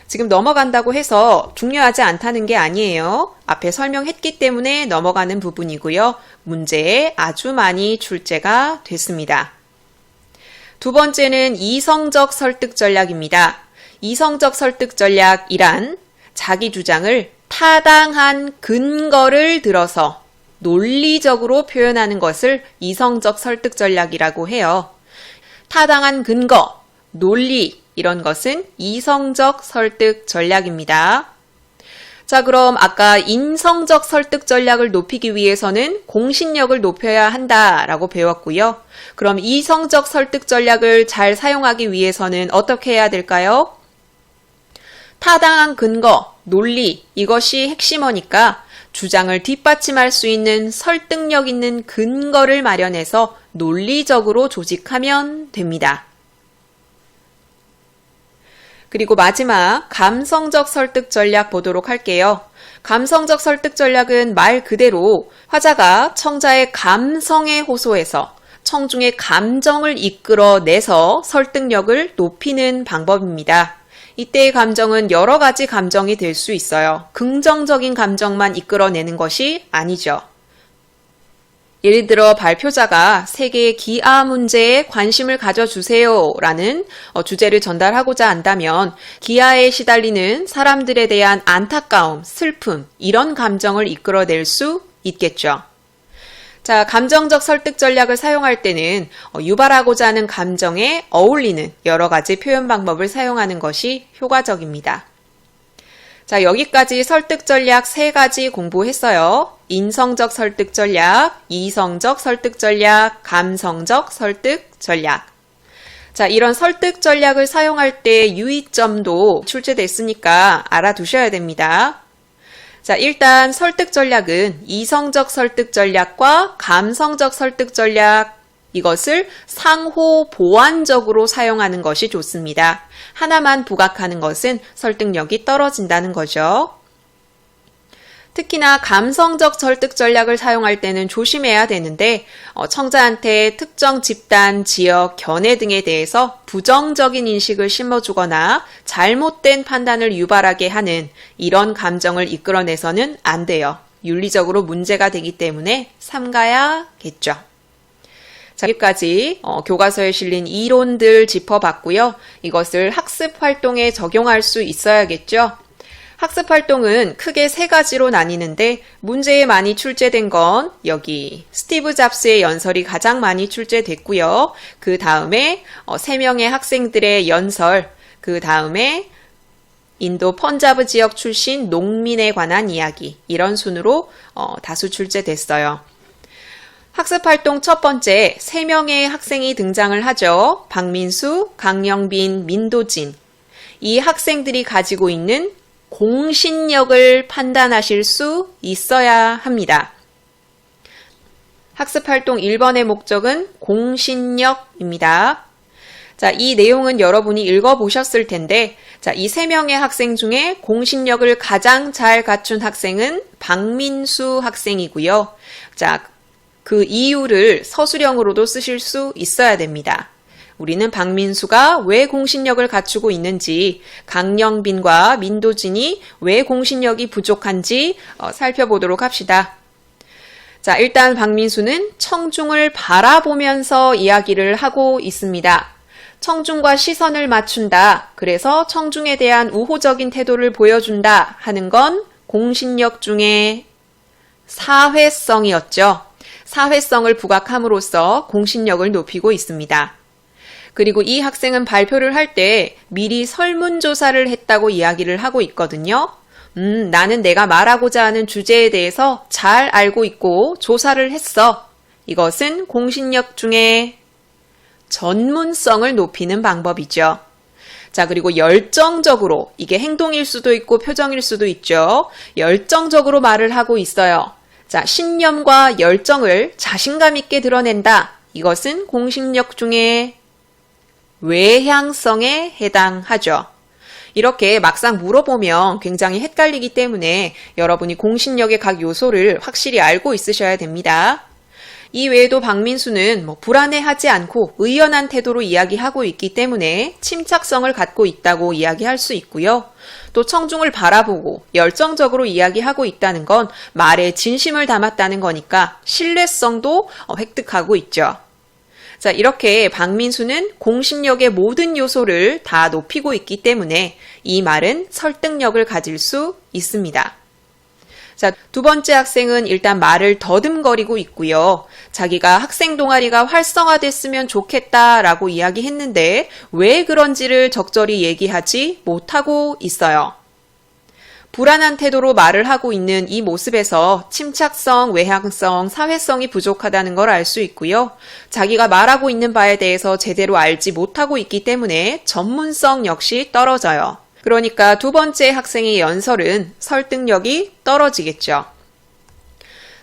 지금 넘어간다고 해서 중요하지 않다는 게 아니에요. 앞에 설명했기 때문에 넘어가는 부분이고요. 문제에 아주 많이 출제가 됐습니다. 두 번째는 이성적 설득 전략입니다. 이성적 설득 전략이란 자기 주장을 타당한 근거를 들어서 논리적으로 표현하는 것을 이성적 설득 전략이라고 해요. 타당한 근거, 논리 이런 것은 이성적 설득 전략입니다. 자, 그럼 아까 인성적 설득 전략을 높이기 위해서는 공신력을 높여야 한다라고 배웠고요. 그럼 이성적 설득 전략을 잘 사용하기 위해서는 어떻게 해야 될까요? 타당한 근거, 논리 이것이 핵심어니까 주장을 뒷받침할 수 있는 설득력 있는 근거를 마련해서 논리적으로 조직하면 됩니다. 그리고 마지막 감성적 설득 전략 보도록 할게요. 감성적 설득 전략은 말 그대로 화자가 청자의 감성에 호소해서 청중의 감정을 이끌어내서 설득력을 높이는 방법입니다. 이때의 감정은 여러 가지 감정이 될 수 있어요. 긍정적인 감정만 이끌어내는 것이 아니죠. 예를 들어 발표자가 세계의 기아 문제에 관심을 가져주세요 라는 주제를 전달하고자 한다면 기아에 시달리는 사람들에 대한 안타까움, 슬픔 이런 감정을 이끌어낼 수 있겠죠. 자, 감정적 설득 전략을 사용할 때는 유발하고자 하는 감정에 어울리는 여러 가지 표현 방법을 사용하는 것이 효과적입니다. 자, 여기까지 설득 전략 3가지 공부했어요. 인성적 설득 전략, 이성적 설득 전략, 감성적 설득 전략. 자, 이런 설득 전략을 사용할 때 유의점도 출제됐으니까 알아두셔야 됩니다. 자, 일단 설득 전략은 이성적 설득 전략과 감성적 설득 전략 이것을 상호 보완적으로 사용하는 것이 좋습니다. 하나만 부각하는 것은 설득력이 떨어진다는 거죠. 특히나 감성적 설득 전략을 사용할 때는 조심해야 되는데 청자한테 특정 집단, 지역, 견해 등에 대해서 부정적인 인식을 심어주거나 잘못된 판단을 유발하게 하는 이런 감정을 이끌어내서는 안 돼요. 윤리적으로 문제가 되기 때문에 삼가야겠죠. 자, 여기까지 교과서에 실린 이론들 짚어봤고요. 이것을 학습 활동에 적용할 수 있어야겠죠. 학습 활동은 크게 3가지로 나뉘는데 문제에 많이 출제된 건 여기 스티브 잡스의 연설이 가장 많이 출제됐고요. 그 다음에 3명의 학생들의 연설, 그 다음에 인도 펀자브 지역 출신 농민에 관한 이야기, 이런 순으로 다수 출제됐어요. 학습활동 첫 번째, 3명의 학생이 등장을 하죠. 박민수, 강영빈, 민도진. 이 학생들이 가지고 있는 공신력을 판단하실 수 있어야 합니다. 학습활동 1번의 목적은 공신력입니다. 자, 이 내용은 여러분이 읽어보셨을 텐데, 자, 이 3명의 학생 중에 공신력을 가장 잘 갖춘 학생은 박민수 학생이고요. 자, 그 이유를 서술형으로도 쓰실 수 있어야 됩니다. 우리는 박민수가 왜 공신력을 갖추고 있는지, 강영빈과 민도진이 왜 공신력이 부족한지 살펴보도록 합시다. 자, 일단 박민수는 청중을 바라보면서 이야기를 하고 있습니다. 청중과 시선을 맞춘다. 그래서 청중에 대한 우호적인 태도를 보여준다 하는 건 공신력 중에 사회성이었죠. 사회성을 부각함으로써 공신력을 높이고 있습니다. 그리고 이 학생은 발표를 할 때 미리 설문조사를 했다고 이야기를 하고 있거든요. 나는 내가 말하고자 하는 주제에 대해서 잘 알고 있고 조사를 했어. 이것은 공신력 중에 전문성을 높이는 방법이죠. 자, 그리고 열정적으로, 이게 행동일 수도 있고 표정일 수도 있죠. 열정적으로 말을 하고 있어요. 자, 신념과 열정을 자신감 있게 드러낸다. 이것은 공신력 중에 외향성에 해당하죠. 이렇게 막상 물어보면 굉장히 헷갈리기 때문에 여러분이 공신력의 각 요소를 확실히 알고 있으셔야 됩니다. 이 외에도 박민수는 불안해하지 않고 의연한 태도로 이야기하고 있기 때문에 침착성을 갖고 있다고 이야기할 수 있고요. 또 청중을 바라보고 열정적으로 이야기하고 있다는 건 말에 진심을 담았다는 거니까 신뢰성도 획득하고 있죠. 자, 이렇게 박민수는 공신력의 모든 요소를 다 높이고 있기 때문에 이 말은 설득력을 가질 수 있습니다. 자, 두 번째 학생은 일단 말을 더듬거리고 있고요. 자기가 학생 동아리가 활성화됐으면 좋겠다라고 이야기했는데 왜 그런지를 적절히 얘기하지 못하고 있어요. 불안한 태도로 말을 하고 있는 이 모습에서 침착성, 외향성, 사회성이 부족하다는 걸 알 수 있고요. 자기가 말하고 있는 바에 대해서 제대로 알지 못하고 있기 때문에 전문성 역시 떨어져요. 그러니까 두 번째 학생의 연설은 설득력이 떨어지겠죠.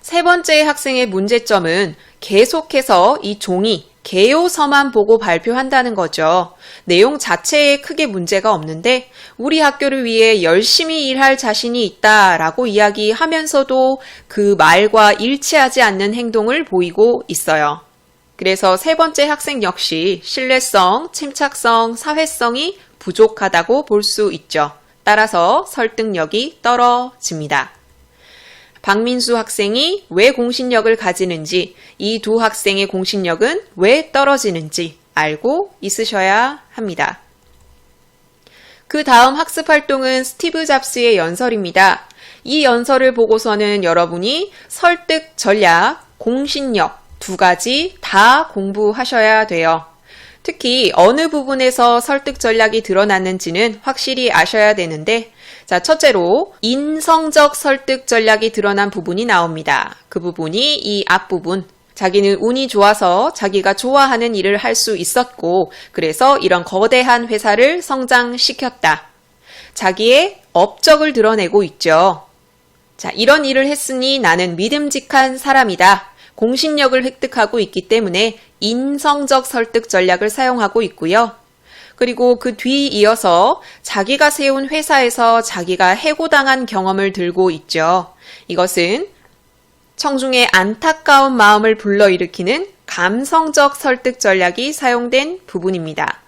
세 번째 학생의 문제점은 계속해서 이 종이 개요서만 보고 발표한다는 거죠. 내용 자체에 크게 문제가 없는데 우리 학교를 위해 열심히 일할 자신이 있다라고 이야기하면서도 그 말과 일치하지 않는 행동을 보이고 있어요. 그래서 세 번째 학생 역시 신뢰성, 침착성, 사회성이 부족하다고 볼 수 있죠. 따라서 설득력이 떨어집니다. 박민수 학생이 왜 공신력을 가지는지, 이 두 학생의 공신력은 왜 떨어지는지 알고 있으셔야 합니다. 그 다음 학습 활동은 스티브 잡스의 연설입니다. 이 연설을 보고서는 여러분이 설득 전략, 공신력 두 가지 다 공부하셔야 돼요. 특히 어느 부분에서 설득 전략이 드러났는지는 확실히 아셔야 되는데, 자, 첫째로 인성적 설득 전략이 드러난 부분이 나옵니다. 그 부분이 이 앞부분. 자기는 운이 좋아서 자기가 좋아하는 일을 할 수 있었고, 그래서 이런 거대한 회사를 성장시켰다. 자기의 업적을 드러내고 있죠. 자, 이런 일을 했으니 나는 믿음직한 사람이다. 공신력을 획득하고 있기 때문에 인성적 설득 전략을 사용하고 있고요. 그리고 그 뒤 이어서 자기가 세운 회사에서 자기가 해고당한 경험을 들고 있죠. 이것은 청중의 안타까운 마음을 불러일으키는 감성적 설득 전략이 사용된 부분입니다.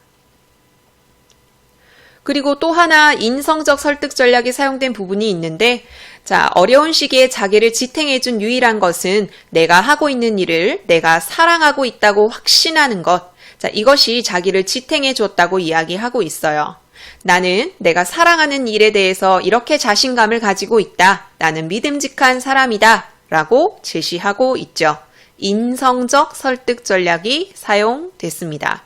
그리고 또 하나 인성적 설득 전략이 사용된 부분이 있는데, 자, 어려운 시기에 자기를 지탱해준 유일한 것은 내가 하고 있는 일을 내가 사랑하고 있다고 확신하는 것. 자, 이것이 자기를 지탱해줬다고 이야기하고 있어요. 나는 내가 사랑하는 일에 대해서 이렇게 자신감을 가지고 있다. 나는 믿음직한 사람이다. 라고 제시하고 있죠. 인성적 설득 전략이 사용됐습니다.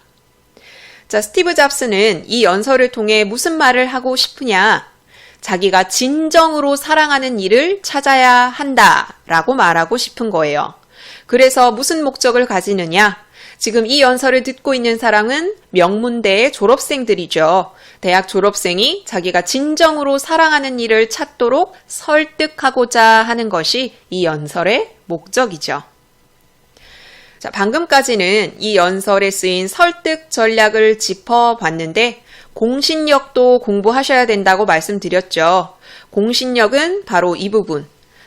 자, 스티브 잡스는 이 연설을 통해 무슨 말을 하고 싶으냐? 자기가 진정으로 사랑하는 일을 찾아야 한다라고 말하고 싶은 거예요. 그래서 무슨 목적을 가지느냐? 지금 이 연설을 듣고 있는 사람은 명문대의 졸업생들이죠. 대학 졸업생이 자기가 진정으로 사랑하는 일을 찾도록 설득하고자 하는 것이 이 연설의 목적이죠. 자, 방금까지는 이 연설에 쓰인 설득 전략을 짚어봤는데 공신력도 공부하셔야 된다고 말씀드렸죠. 공신력은 바로 이 부분,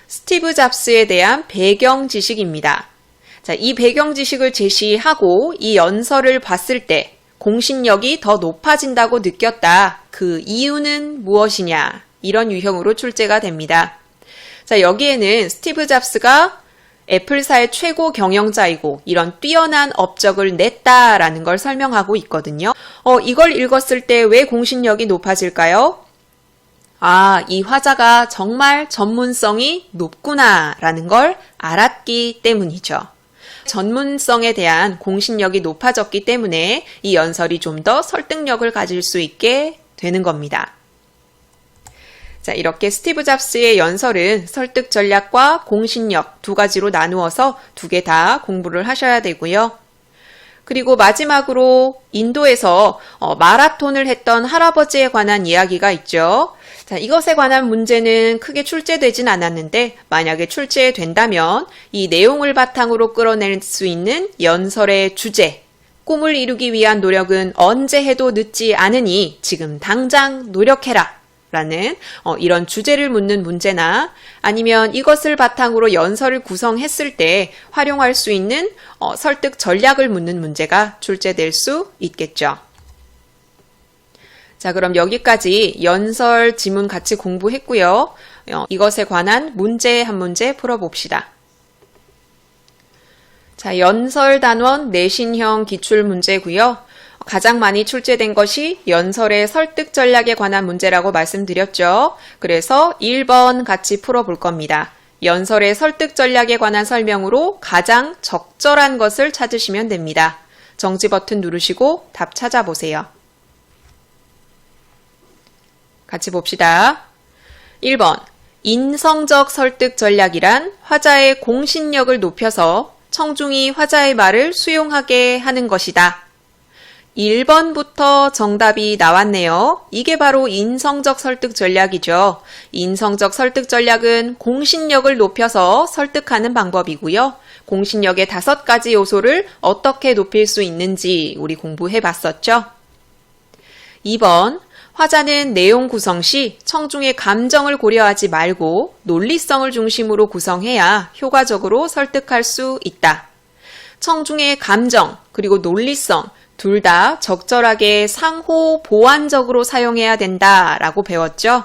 스티브 잡스에 대한 배경 지식입니다. 자, 이 배경 지식을 제시하고 이 연설을 봤을 때 공신력이 더 높아진다고 느꼈다. 그 이유는 무엇이냐? 이런 유형으로 출제가 됩니다. 자, 여기에는 스티브 잡스가 애플사의 최고 경영자이고 이런 뛰어난 업적을 냈다라는 걸 설명하고 있거든요. 이걸 읽었을 때 왜 공신력이 높아질까요? 아, 이 화자가 정말 전문성이 높구나라는 걸 알았기 때문이죠. 전문성에 대한 공신력이 높아졌기 때문에 이 연설이 좀 더 설득력을 가질 수 있게 되는 겁니다. 자, 이렇게 스티브 잡스의 연설은 설득 전략과 공신력 두 가지로 나누어서 두 개 다 공부를 하셔야 되고요. 그리고 마지막으로 인도에서 마라톤을 했던 할아버지에 관한 이야기가 있죠. 자, 이것에 관한 문제는 크게 출제되진 않았는데 만약에 출제된다면 이 내용을 바탕으로 끌어낼 수 있는 연설의 주제, 꿈을 이루기 위한 노력은 언제 해도 늦지 않으니 지금 당장 노력해라 라는 이런 주제를 묻는 문제나 아니면 이것을 바탕으로 연설을 구성했을 때 활용할 수 있는 설득 전략을 묻는 문제가 출제될 수 있겠죠. 자, 그럼 여기까지 연설 지문 같이 공부했고요. 이것에 관한 문제 한 문제 풀어봅시다. 자, 연설 단원 내신형 기출 문제고요. 가장 많이 출제된 것이 연설의 설득 전략에 관한 문제라고 말씀드렸죠. 그래서 1번 같이 풀어볼 겁니다. 연설의 설득 전략에 관한 설명으로 가장 적절한 것을 찾으시면 됩니다. 정지 버튼 누르시고 답 찾아보세요. 같이 봅시다. 1번, 인성적 설득 전략이란 화자의 공신력을 높여서 청중이 화자의 말을 수용하게 하는 것이다. 1번부터 정답이 나왔네요. 이게 바로 인성적 설득 전략이죠. 인성적 설득 전략은 공신력을 높여서 설득하는 방법이고요. 공신력의 5가지 요소를 어떻게 높일 수 있는지 우리 공부해 봤었죠. 2번, 화자는 내용 구성 시 청중의 감정을 고려하지 말고 논리성을 중심으로 구성해야 효과적으로 설득할 수 있다. 청중의 감정 그리고 논리성 둘 다 적절하게 상호 보완적으로 사용해야 된다라고 배웠죠.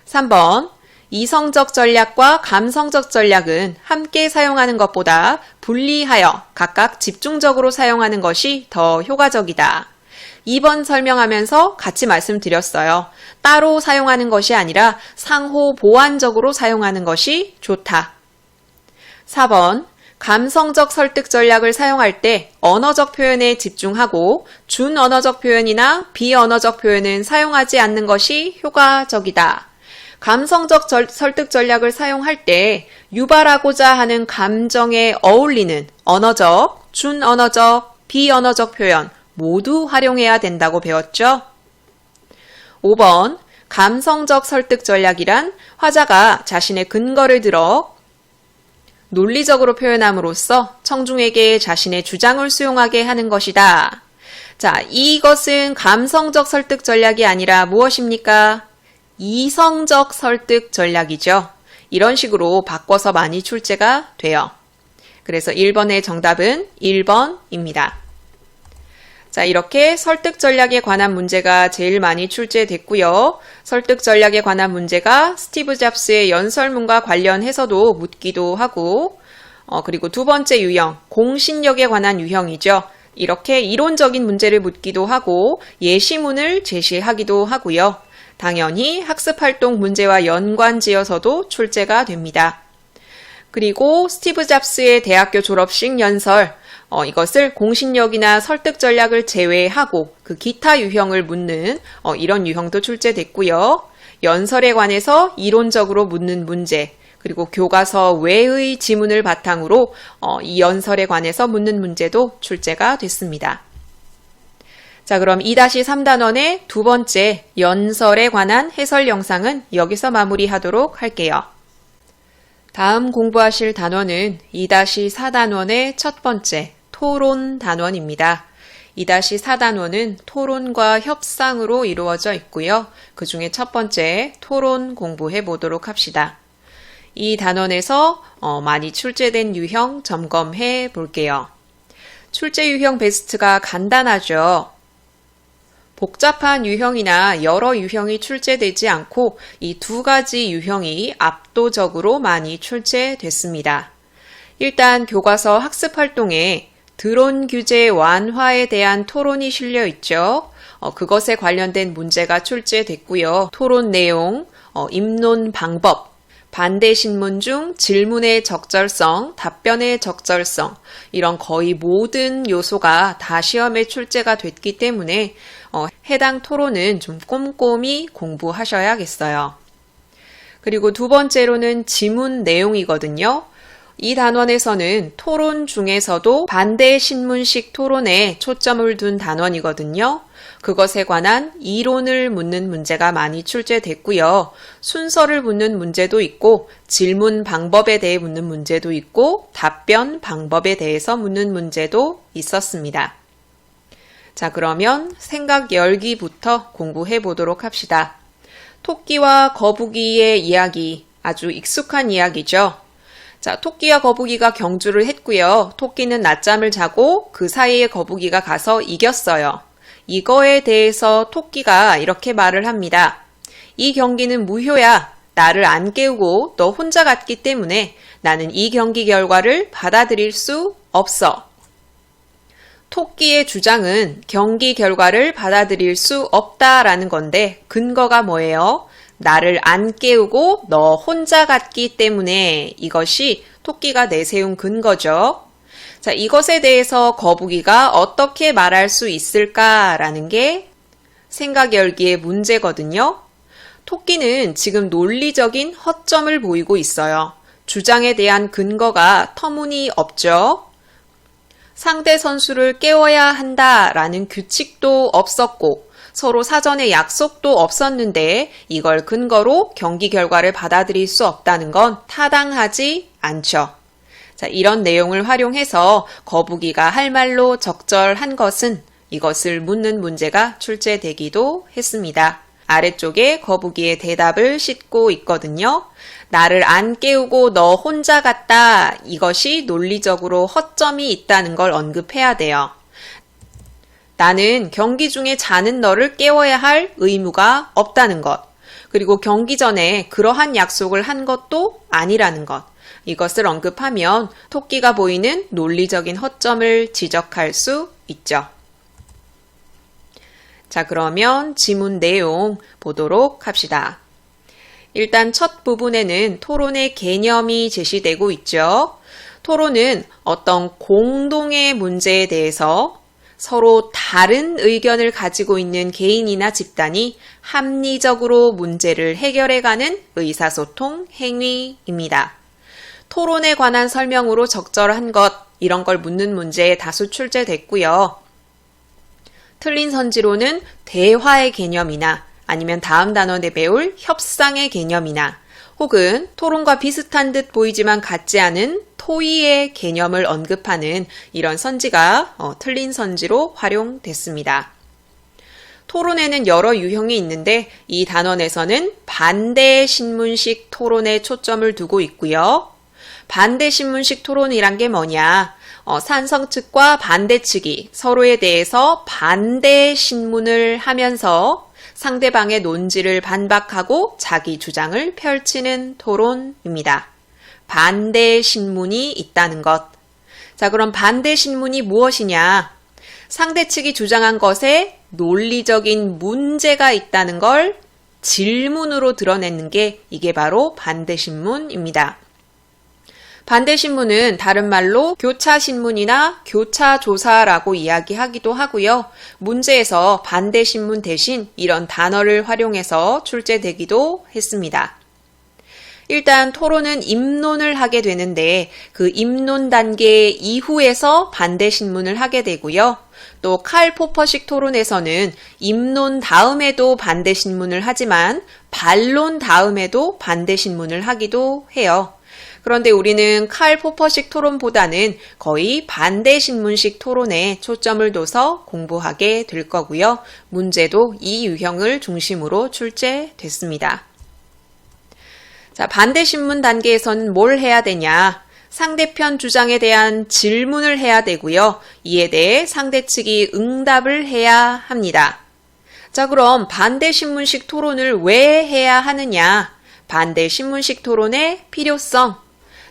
3번, 이성적 전략과 감성적 전략은 함께 사용하는 것보다 분리하여 각각 집중적으로 사용하는 것이 더 효과적이다. 2번 설명하면서 같이 말씀드렸어요. 따로 사용하는 것이 아니라 상호 보완적으로 사용하는 것이 좋다. 4번, 감성적 설득 전략을 사용할 때 언어적 표현에 집중하고 준언어적 표현이나 비언어적 표현은 사용하지 않는 것이 효과적이다. 감성적 설득 전략을 사용할 때 유발하고자 하는 감정에 어울리는 언어적, 준언어적, 비언어적 표현 모두 활용해야 된다고 배웠죠. 5번, 감성적 설득 전략이란 화자가 자신의 근거를 들어 논리적으로 표현함으로써 청중에게 자신의 주장을 수용하게 하는 것이다. 자, 이것은 감성적 설득 전략이 아니라 무엇입니까? 이성적 설득 전략이죠. 이런 식으로 바꿔서 많이 출제가 돼요. 그래서 1번의 정답은 1번입니다. 자, 이렇게 설득 전략에 관한 문제가 제일 많이 출제됐고요. 설득 전략에 관한 문제가 스티브 잡스의 연설문과 관련해서도 묻기도 하고 그리고 두 번째 유형, 공신력에 관한 유형이죠. 이렇게 이론적인 문제를 묻기도 하고 예시문을 제시하기도 하고요. 당연히 학습활동 문제와 연관지어서도 출제가 됩니다. 그리고 스티브 잡스의 대학교 졸업식 연설, 이것을 공신력이나 설득 전략을 제외하고 그 기타 유형을 묻는 이런 유형도 출제됐고요. 연설에 관해서 이론적으로 묻는 문제, 그리고 교과서 외의 지문을 바탕으로 이 연설에 관해서 묻는 문제도 출제가 됐습니다. 자, 그럼 2-3단원의 두 번째 연설에 관한 해설 영상은 여기서 마무리하도록 할게요. 다음 공부하실 단원은 2-4단원의 첫 번째 토론 단원입니다. 2-4단원은 토론과 협상으로 이루어져 있고요. 그 중에 첫 번째 토론 공부해 보도록 합시다. 이 단원에서 많이 출제된 유형 점검해 볼게요. 출제 유형 베스트가 간단하죠. 복잡한 유형이나 여러 유형이 출제되지 않고 이 두 가지 유형이 압도적으로 많이 출제됐습니다. 일단 교과서 학습활동에 드론 규제 완화에 대한 토론이 실려 있죠. 그것에 관련된 문제가 출제됐고요. 토론 내용, 입론 방법, 반대 신문 중 질문의 적절성, 답변의 적절성, 이런 거의 모든 요소가 다 시험에 출제가 됐기 때문에 해당 토론은 좀 꼼꼼히 공부하셔야겠어요. 그리고 두 번째로는 지문 내용이거든요. 이 단원에서는 토론 중에서도 반대 신문식 토론에 초점을 둔 단원이거든요. 그것에 관한 이론을 묻는 문제가 많이 출제됐고요. 순서를 묻는 문제도 있고 질문 방법에 대해 묻는 문제도 있고 답변 방법에 대해서 묻는 문제도 있었습니다. 자, 그러면 생각 열기부터 공부해 보도록 합시다. 토끼와 거북이의 이야기, 아주 익숙한 이야기죠. 자, 토끼와 거북이가 경주를 했고요. 토끼는 낮잠을 자고 그 사이에 거북이가 가서 이겼어요. 이거에 대해서 토끼가 이렇게 말을 합니다. 이 경기는 무효야. 나를 안 깨우고 너 혼자 갔기 때문에 나는 이 경기 결과를 받아들일 수 없어. 토끼의 주장은 경기 결과를 받아들일 수 없다라는 건데 근거가 뭐예요? 나를 안 깨우고 너 혼자 갔기 때문에 이것이 토끼가 내세운 근거죠. 자, 이것에 대해서 거북이가 어떻게 말할 수 있을까라는 게 생각 열기의 문제거든요. 토끼는 지금 논리적인 허점을 보이고 있어요. 주장에 대한 근거가 터무니없죠. 상대 선수를 깨워야 한다라는 규칙도 없었고 서로 사전에 약속도 없었는데 이걸 근거로 경기 결과를 받아들일 수 없다는 건 타당하지 않죠. 자, 이런 내용을 활용해서 거북이가 할 말로 적절한 것은 이것을 묻는 문제가 출제되기도 했습니다. 아래쪽에 거북이의 대답을 싣고 있거든요. 나를 안 깨우고 너 혼자 갔다. 이것이 논리적으로 허점이 있다는 걸 언급해야 돼요. 나는 경기 중에 자는 너를 깨워야 할 의무가 없다는 것. 그리고 경기 전에 그러한 약속을 한 것도 아니라는 것. 이것을 언급하면 토끼가 보이는 논리적인 허점을 지적할 수 있죠. 자, 그러면 지문 내용 보도록 합시다. 일단 첫 부분에는 토론의 개념이 제시되고 있죠. 토론은 어떤 공동의 문제에 대해서 서로 다른 의견을 가지고 있는 개인이나 집단이 합리적으로 문제를 해결해가는 의사소통 행위입니다. 토론에 관한 설명으로 적절한 것, 이런 걸 묻는 문제에 다수 출제됐고요. 틀린 선지로는 대화의 개념이나 아니면 다음 단원에 배울 협상의 개념이나 혹은 토론과 비슷한 듯 보이지만 같지 않은 토의의 개념을 언급하는 이런 선지가 틀린 선지로 활용됐습니다. 토론에는 여러 유형이 있는데 이 단원에서는 반대 신문식 토론에 초점을 두고 있고요. 반대 신문식 토론이란 게 뭐냐? 찬성 측과 반대 측이 서로에 대해서 반대 신문을 하면서 상대방의 논지를 반박하고 자기 주장을 펼치는 토론입니다. 반대 신문이 있다는 것. 자, 그럼 반대 신문이 무엇이냐? 상대 측이 주장한 것에 논리적인 문제가 있다는 걸 질문으로 드러내는 게 이게 바로 반대 신문입니다. 반대신문은 다른 말로 교차신문이나 교차조사라고 이야기하기도 하고요. 문제에서 반대신문 대신 이런 단어를 활용해서 출제되기도 했습니다. 일단 토론은 입론을 하게 되는데 그 입론 단계 이후에서 반대신문을 하게 되고요. 또 칼 포퍼식 토론에서는 입론 다음에도 반대신문을 하지만 반론 다음에도 반대신문을 하기도 해요. 그런데 우리는 칼 포퍼식 토론보다는 거의 반대신문식 토론에 초점을 둬서 공부하게 될 거고요. 문제도 이 유형을 중심으로 출제됐습니다. 자, 반대신문 단계에서는 뭘 해야 되냐? 상대편 주장에 대한 질문을 해야 되고요. 이에 대해 상대 측이 응답을 해야 합니다. 자, 그럼 반대신문식 토론을 왜 해야 하느냐? 반대신문식 토론의 필요성.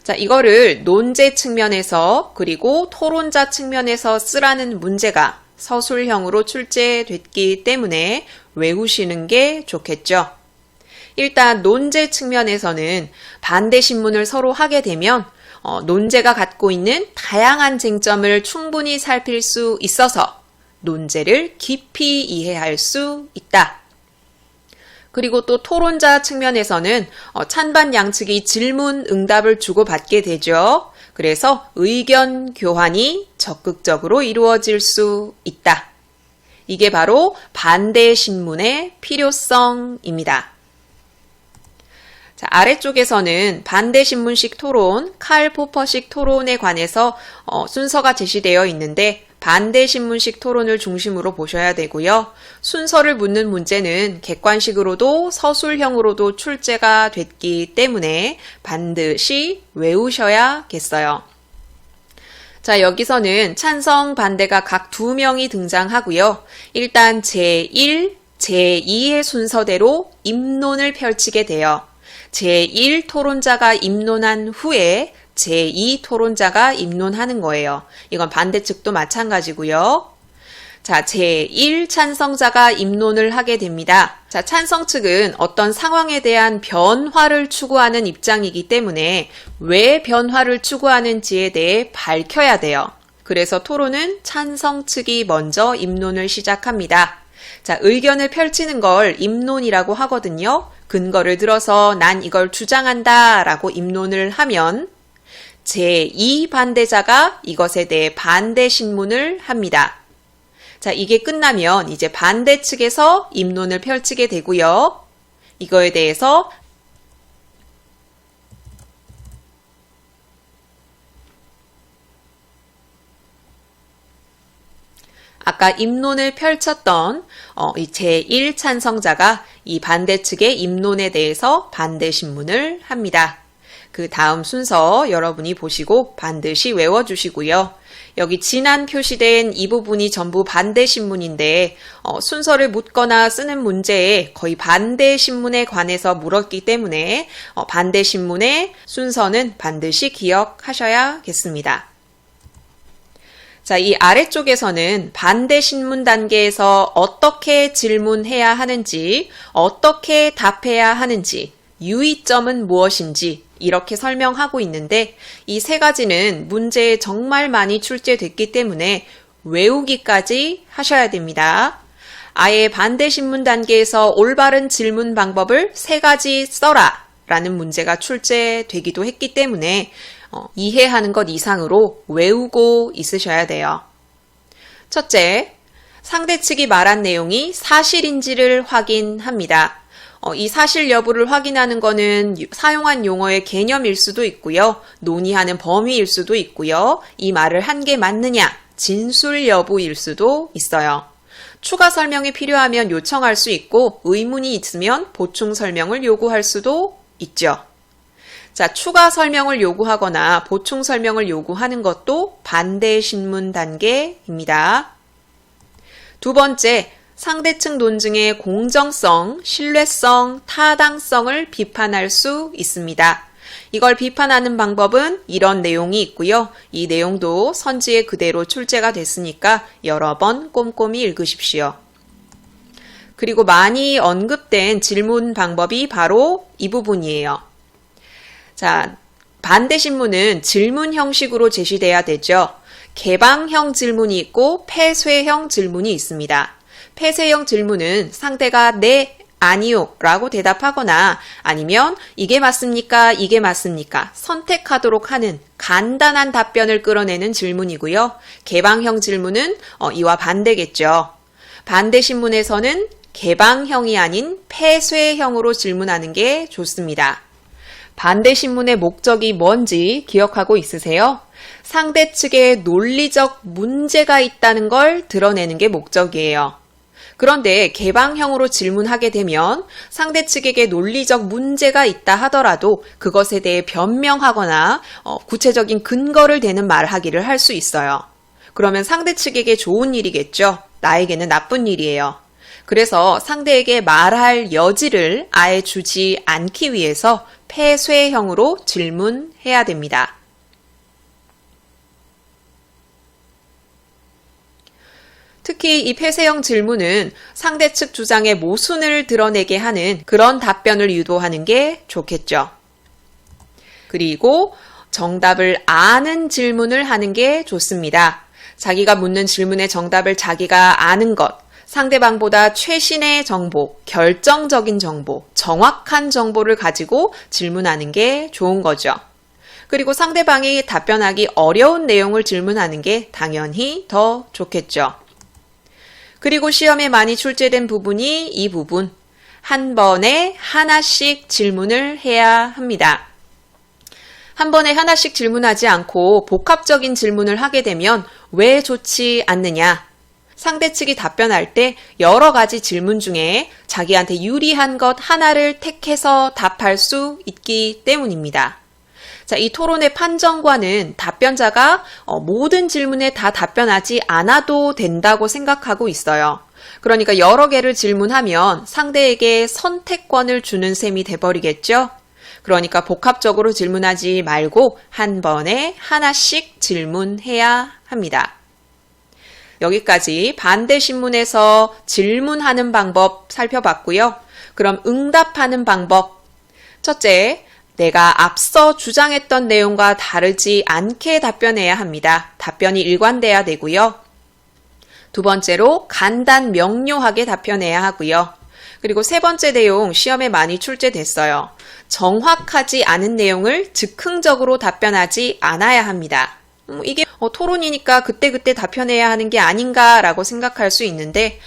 자, 이거를 논제 측면에서 그리고 토론자 측면에서 쓰라는 문제가 서술형으로 출제됐기 때문에 외우시는 게 좋겠죠. 일단 논제 측면에서는 반대신문을 서로 하게 되면 논제가 갖고 있는 다양한 쟁점을 충분히 살필 수 있어서 논제를 깊이 이해할 수 있다. 그리고 또 토론자 측면에서는 찬반 양측이 질문, 응답을 주고받게 되죠. 그래서 의견 교환이 적극적으로 이루어질 수 있다. 이게 바로 반대신문의 필요성입니다. 자, 아래쪽에서는 반대신문식 토론, 칼 포퍼식 토론에 관해서 순서가 제시되어 있는데 반대신문식 토론을 중심으로 보셔야 되고요. 순서를 묻는 문제는 객관식으로도 서술형으로도 출제가 됐기 때문에 반드시 외우셔야겠어요. 자, 여기서는 찬성, 반대가 각 2명이 등장하고요. 일단 제1, 제2의 순서대로 입론을 펼치게 돼요. 제1 토론자가 입론한 후에 제2 토론자가 입론하는 거예요. 이건 반대측도 마찬가지고요. 자, 제1 찬성자가 입론을 하게 됩니다. 자, 찬성 측은 어떤 상황에 대한 변화를 추구하는 입장이기 때문에 왜 변화를 추구하는지에 대해 밝혀야 돼요. 그래서 토론은 찬성 측이 먼저 입론을 시작합니다. 자, 의견을 펼치는 걸 입론이라고 하거든요. 근거를 들어서 난 이걸 주장한다 라고 입론을 하면 제2 반대자가 이것에 대해 반대 신문을 합니다. 자, 이게 끝나면 이제 반대 측에서 입론을 펼치게 되고요. 이거에 대해서 아까 입론을 펼쳤던 이 제1 찬성자가 이 반대 측의 입론에 대해서 반대 신문을 합니다. 그 다음 순서 여러분이 보시고 반드시 외워주시고요. 여기 진한 표시된 이 부분이 전부 반대 신문인데 순서를 묻거나 쓰는 문제에 거의 반대 신문에 관해서 물었기 때문에 반대 신문의 순서는 반드시 기억하셔야겠습니다. 자, 이 아래쪽에서는 반대 신문 단계에서 어떻게 질문해야 하는지, 어떻게 답해야 하는지, 유의점은 무엇인지 이렇게 설명하고 있는데 이 세 가지는 문제에 정말 많이 출제됐기 때문에 외우기까지 하셔야 됩니다. 아예 반대 신문 단계에서 올바른 질문 방법을 3가지 써라 라는 문제가 출제되기도 했기 때문에 이해하는 것 이상으로 외우고 있으셔야 돼요. 첫째, 상대 측이 말한 내용이 사실인지를 확인합니다. 이 사실 여부를 확인하는 것은 사용한 용어의 개념일 수도 있고요. 논의하는 범위일 수도 있고요. 이 말을 한 게 맞느냐, 진술 여부일 수도 있어요. 추가 설명이 필요하면 요청할 수 있고 의문이 있으면 보충 설명을 요구할 수도 있죠. 자, 추가 설명을 요구하거나 보충 설명을 요구하는 것도 반대 신문 단계입니다. 두 번째, 상대측 논증의 공정성, 신뢰성, 타당성을 비판할 수 있습니다. 이걸 비판하는 방법은 이런 내용이 있고요. 이 내용도 선지에 그대로 출제가 됐으니까 여러 번 꼼꼼히 읽으십시오. 그리고 많이 언급된 질문 방법이 바로 이 부분이에요. 자, 반대 신문은 질문 형식으로 제시돼야 되죠. 개방형 질문이 있고 폐쇄형 질문이 있습니다. 폐쇄형 질문은 상대가 네, 아니요 라고 대답하거나 아니면 이게 맞습니까? 이게 맞습니까? 선택하도록 하는 간단한 답변을 끌어내는 질문이고요. 개방형 질문은 이와 반대겠죠. 반대 신문에서는 개방형이 아닌 폐쇄형으로 질문하는 게 좋습니다. 반대 신문의 목적이 뭔지 기억하고 있으세요? 상대 측에 논리적 문제가 있다는 걸 드러내는 게 목적이에요. 그런데 개방형으로 질문하게 되면 상대 측에게 논리적 문제가 있다 하더라도 그것에 대해 변명하거나 구체적인 근거를 대는 말하기를 할 수 있어요. 그러면 상대 측에게 좋은 일이겠죠. 나에게는 나쁜 일이에요. 그래서 상대에게 말할 여지를 아예 주지 않기 위해서 폐쇄형으로 질문해야 됩니다. 특히 이 폐쇄형 질문은 상대 측 주장의 모순을 드러내게 하는 그런 답변을 유도하는 게 좋겠죠. 그리고 정답을 아는 질문을 하는 게 좋습니다. 자기가 묻는 질문의 정답을 자기가 아는 것, 상대방보다 최신의 정보, 결정적인 정보, 정확한 정보를 가지고 질문하는 게 좋은 거죠. 그리고 상대방이 답변하기 어려운 내용을 질문하는 게 당연히 더 좋겠죠. 그리고 시험에 많이 출제된 부분이 이 부분. 한 번에 하나씩 질문을 해야 합니다. 한 번에 하나씩 질문하지 않고 복합적인 질문을 하게 되면 왜 좋지 않느냐? 상대 측이 답변할 때 여러 가지 질문 중에 자기한테 유리한 것 하나를 택해서 답할 수 있기 때문입니다. 자, 이 토론의 판정관은 답변자가 모든 질문에 다 답변하지 않아도 된다고 생각하고 있어요. 그러니까 여러 개를 질문하면 상대에게 선택권을 주는 셈이 돼버리겠죠? 그러니까 복합적으로 질문하지 말고 한 번에 하나씩 질문해야 합니다. 여기까지 반대 신문에서 질문하는 방법 살펴봤고요. 그럼 응답하는 방법. 첫째, 내가 앞서 주장했던 내용과 다르지 않게 답변해야 합니다. 답변이 일관돼야 되고요. 두 번째로 간단 명료하게 답변해야 하고요. 그리고 세 번째 내용 시험에 많이 출제됐어요. 정확하지 않은 내용을 즉흥적으로 답변하지 않아야 합니다. 이게 토론이니까 그때그때 답변해야 하는 게 아닌가라고 생각할 수 있는데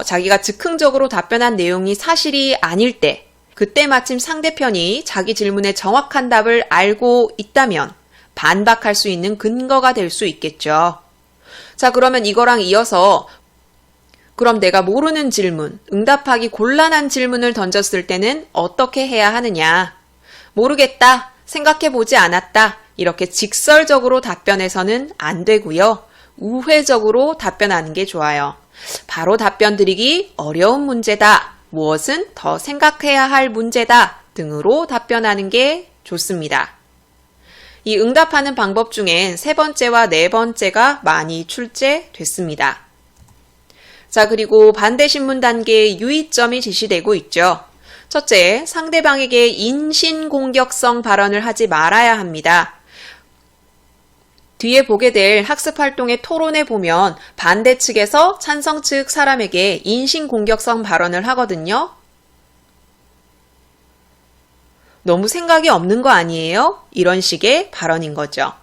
자기가 즉흥적으로 답변한 내용이 사실이 아닐 때 그때 마침 상대편이 자기 질문에 정확한 답을 알고 있다면 반박할 수 있는 근거가 될 수 있겠죠. 자, 그러면 이거랑 이어서 그럼 내가 모르는 질문, 응답하기 곤란한 질문을 던졌을 때는 어떻게 해야 하느냐? 모르겠다, 생각해보지 않았다, 이렇게 직설적으로 답변해서는 안 되고요. 우회적으로 답변하는 게 좋아요. 바로 답변 드리기 어려운 문제다, 무엇은 더 생각해야 할 문제다 등으로 답변하는 게 좋습니다. 이 응답하는 방법 중엔 세 번째와 네 번째가 많이 출제됐습니다. 자, 그리고 반대 신문 단계의 유의점이 제시되고 있죠. 첫째, 상대방에게 인신공격성 발언을 하지 말아야 합니다. 뒤에 보게 될 학습활동의 토론에 보면 반대 측에서 찬성 측 사람에게 인신공격성 발언을 하거든요. 너무 생각이 없는 거 아니에요? 이런 식의 발언인 거죠.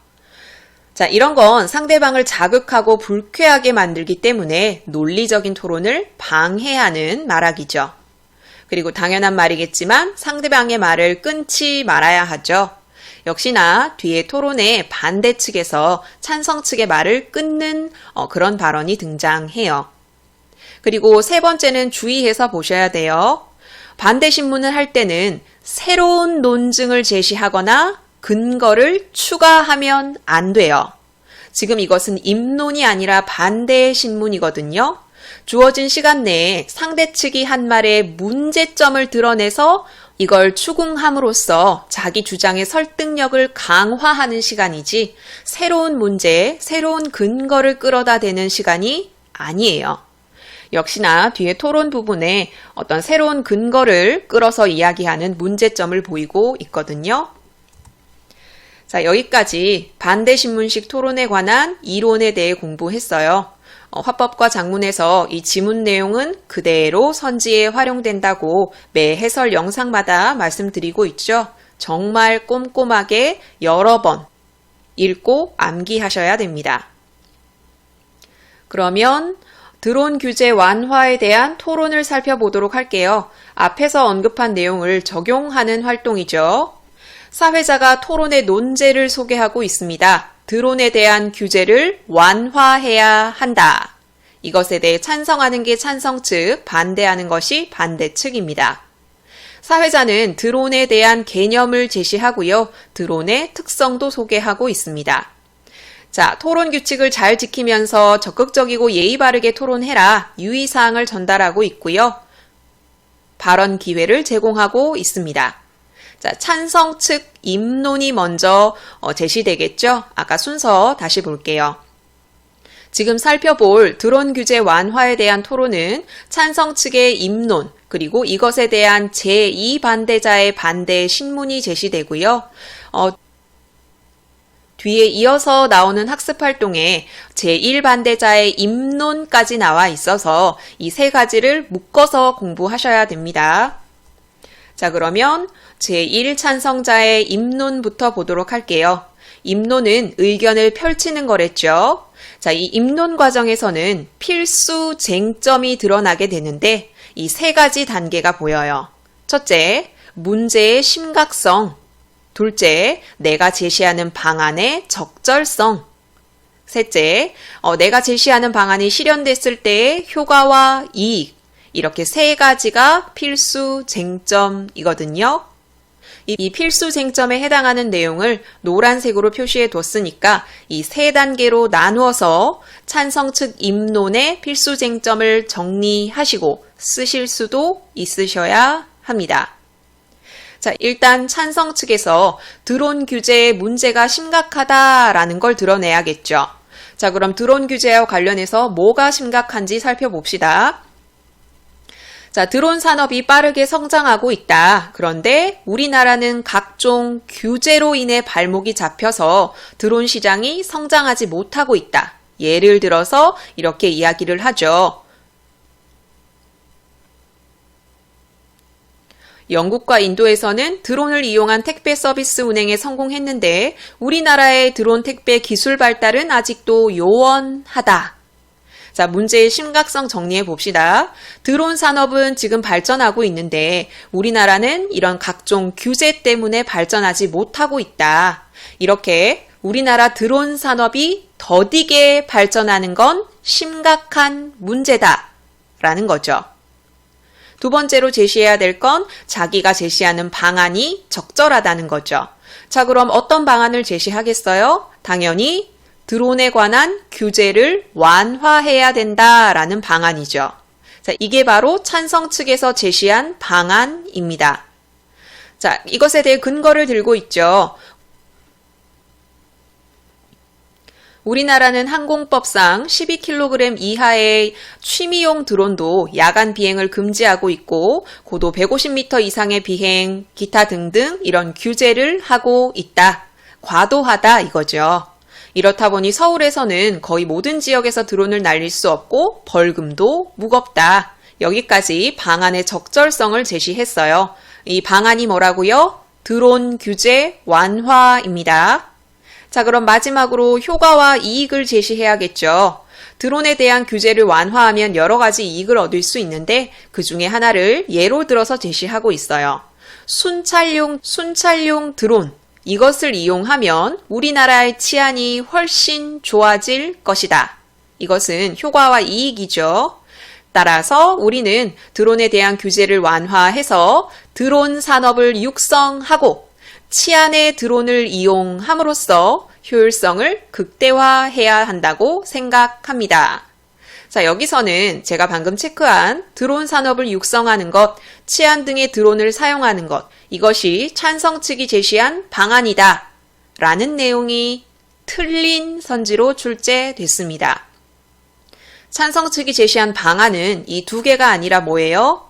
자, 이런 건 상대방을 자극하고 불쾌하게 만들기 때문에 논리적인 토론을 방해하는 말하기죠. 그리고 당연한 말이겠지만 상대방의 말을 끊지 말아야 하죠. 역시나 뒤에 토론에 반대 측에서 찬성 측의 말을 끊는 그런 발언이 등장해요. 그리고 세 번째는 주의해서 보셔야 돼요. 반대 신문을 할 때는 새로운 논증을 제시하거나 근거를 추가하면 안 돼요. 지금 이것은 입론이 아니라 반대 신문이거든요. 주어진 시간 내에 상대 측이 한 말의 문제점을 드러내서 이걸 추궁함으로써 자기 주장의 설득력을 강화하는 시간이지 새로운 문제, 새로운 근거를 끌어다 대는 시간이 아니에요. 역시나 뒤에 토론 부분에 어떤 새로운 근거를 끌어서 이야기하는 문제점을 보이고 있거든요. 자, 여기까지 반대신문식 토론에 관한 이론에 대해 공부했어요. 화법과 작문에서 이 지문 내용은 그대로 선지에 활용된다고 매 해설 영상마다 말씀드리고 있죠. 정말 꼼꼼하게 여러 번 읽고 암기하셔야 됩니다. 그러면 드론 규제 완화에 대한 토론을 살펴보도록 할게요. 앞에서 언급한 내용을 적용하는 활동이죠. 사회자가 토론의 논제를 소개하고 있습니다. 드론에 대한 규제를 완화해야 한다. 이것에 대해 찬성하는 게 찬성 측, 반대하는 것이 반대 측입니다. 사회자는 드론에 대한 개념을 제시하고요. 드론의 특성도 소개하고 있습니다. 자, 토론 규칙을 잘 지키면서 적극적이고 예의 바르게 토론해라. 유의사항을 전달하고 있고요. 발언 기회를 제공하고 있습니다. 자, 찬성 측 입론이 먼저 제시되겠죠? 아까 순서 다시 볼게요. 지금 살펴볼 드론 규제 완화에 대한 토론은 찬성 측의 입론, 그리고 이것에 대한 제2반대자의 반대 신문이 제시되고요. 뒤에 이어서 나오는 학습활동에 제1반대자의 입론까지 나와 있어서 이 세 가지를 묶어서 공부하셔야 됩니다. 자, 그러면 제1 찬성자의 입론부터 보도록 할게요. 입론은 의견을 펼치는 거랬죠. 자, 이 입론 과정에서는 필수 쟁점이 드러나게 되는데 이 세 가지 단계가 보여요. 첫째, 문제의 심각성. 둘째, 내가 제시하는 방안의 적절성. 셋째, 내가 제시하는 방안이 실현됐을 때의 효과와 이익. 이렇게 세 가지가 필수 쟁점이거든요. 이 필수 쟁점에 해당하는 내용을 노란색으로 표시해 뒀으니까 이 세 단계로 나누어서 찬성 측 입론의 필수 쟁점을 정리하시고 쓰실 수도 있으셔야 합니다. 자, 일단 찬성 측에서 드론 규제의 문제가 심각하다라는 걸 드러내야겠죠. 자, 그럼 드론 규제와 관련해서 뭐가 심각한지 살펴봅시다. 자, 드론 산업이 빠르게 성장하고 있다. 그런데 우리나라는 각종 규제로 인해 발목이 잡혀서 드론 시장이 성장하지 못하고 있다. 예를 들어서 이렇게 이야기를 하죠. 영국과 인도에서는 드론을 이용한 택배 서비스 운행에 성공했는데 우리나라의 드론 택배 기술 발달은 아직도 요원하다. 자, 문제의 심각성 정리해 봅시다. 드론 산업은 지금 발전하고 있는데 우리나라는 이런 각종 규제 때문에 발전하지 못하고 있다. 이렇게 우리나라 드론 산업이 더디게 발전하는 건 심각한 문제다. 라는 거죠. 두 번째로 제시해야 될 건 자기가 제시하는 방안이 적절하다는 거죠. 자, 그럼 어떤 방안을 제시하겠어요? 당연히 드론에 관한 규제를 완화해야 된다라는 방안이죠. 자, 이게 바로 찬성 측에서 제시한 방안입니다. 자, 이것에 대해 근거를 들고 있죠. 우리나라는 항공법상 12kg 이하의 취미용 드론도 야간 비행을 금지하고 있고 고도 150m 이상의 비행, 기타 등등 이런 규제를 하고 있다. 과도하다 이거죠. 이렇다 보니 서울에서는 거의 모든 지역에서 드론을 날릴 수 없고 벌금도 무겁다. 여기까지 방안의 적절성을 제시했어요. 이 방안이 뭐라고요? 드론 규제 완화입니다. 자, 그럼 마지막으로 효과와 이익을 제시해야겠죠. 드론에 대한 규제를 완화하면 여러 가지 이익을 얻을 수 있는데 그 중에 하나를 예로 들어서 제시하고 있어요. 순찰용 드론. 이것을 이용하면 우리나라의 치안이 훨씬 좋아질 것이다. 이것은 효과와 이익이죠. 따라서 우리는 드론에 대한 규제를 완화해서 드론 산업을 육성하고 치안의 드론을 이용함으로써 효율성을 극대화해야 한다고 생각합니다. 자, 여기서는 제가 방금 체크한 드론 산업을 육성하는 것, 치안 등의 드론을 사용하는 것, 이것이 찬성 측이 제시한 방안이다 라는 내용이 틀린 선지로 출제됐습니다. 찬성 측이 제시한 방안은 이 두 개가 아니라 뭐예요?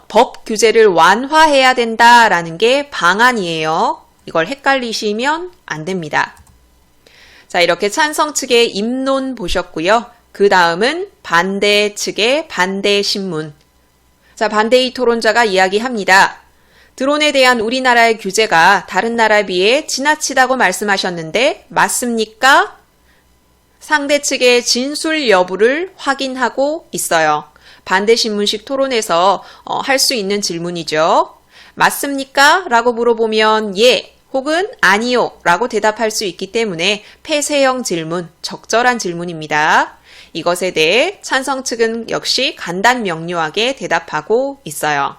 법 규제를 완화해야 된다라는 게 방안이에요. 이걸 헷갈리시면 안 됩니다. 자, 이렇게 찬성 측의 입론 보셨고요. 그 다음은 반대 측의 반대 신문. 자, 반대의 토론자가 이야기합니다. 드론에 대한 우리나라의 규제가 다른 나라에 비해 지나치다고 말씀하셨는데 맞습니까? 상대 측의 진술 여부를 확인하고 있어요. 반대 신문식 토론에서 할 수 있는 질문이죠. 맞습니까? 라고 물어보면 예 혹은 아니요 라고 대답할 수 있기 때문에 폐쇄형 질문, 적절한 질문입니다. 이것에 대해 찬성 측은 역시 간단 명료하게 대답하고 있어요.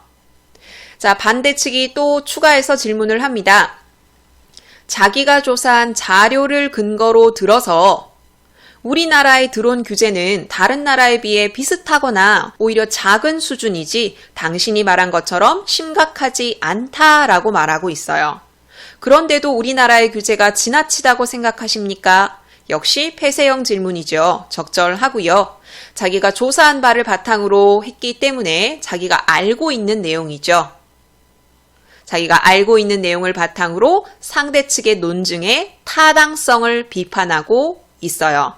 자, 반대 측이 또 추가해서 질문을 합니다. 자기가 조사한 자료를 근거로 들어서 우리나라의 드론 규제는 다른 나라에 비해 비슷하거나 오히려 작은 수준이지 당신이 말한 것처럼 심각하지 않다라고 말하고 있어요. 그런데도 우리나라의 규제가 지나치다고 생각하십니까? 역시 폐쇄형 질문이죠. 적절하고요. 자기가 조사한 바를 바탕으로 했기 때문에 자기가 알고 있는 내용이죠. 자기가 알고 있는 내용을 바탕으로 상대 측의 논증의 타당성을 비판하고 있어요.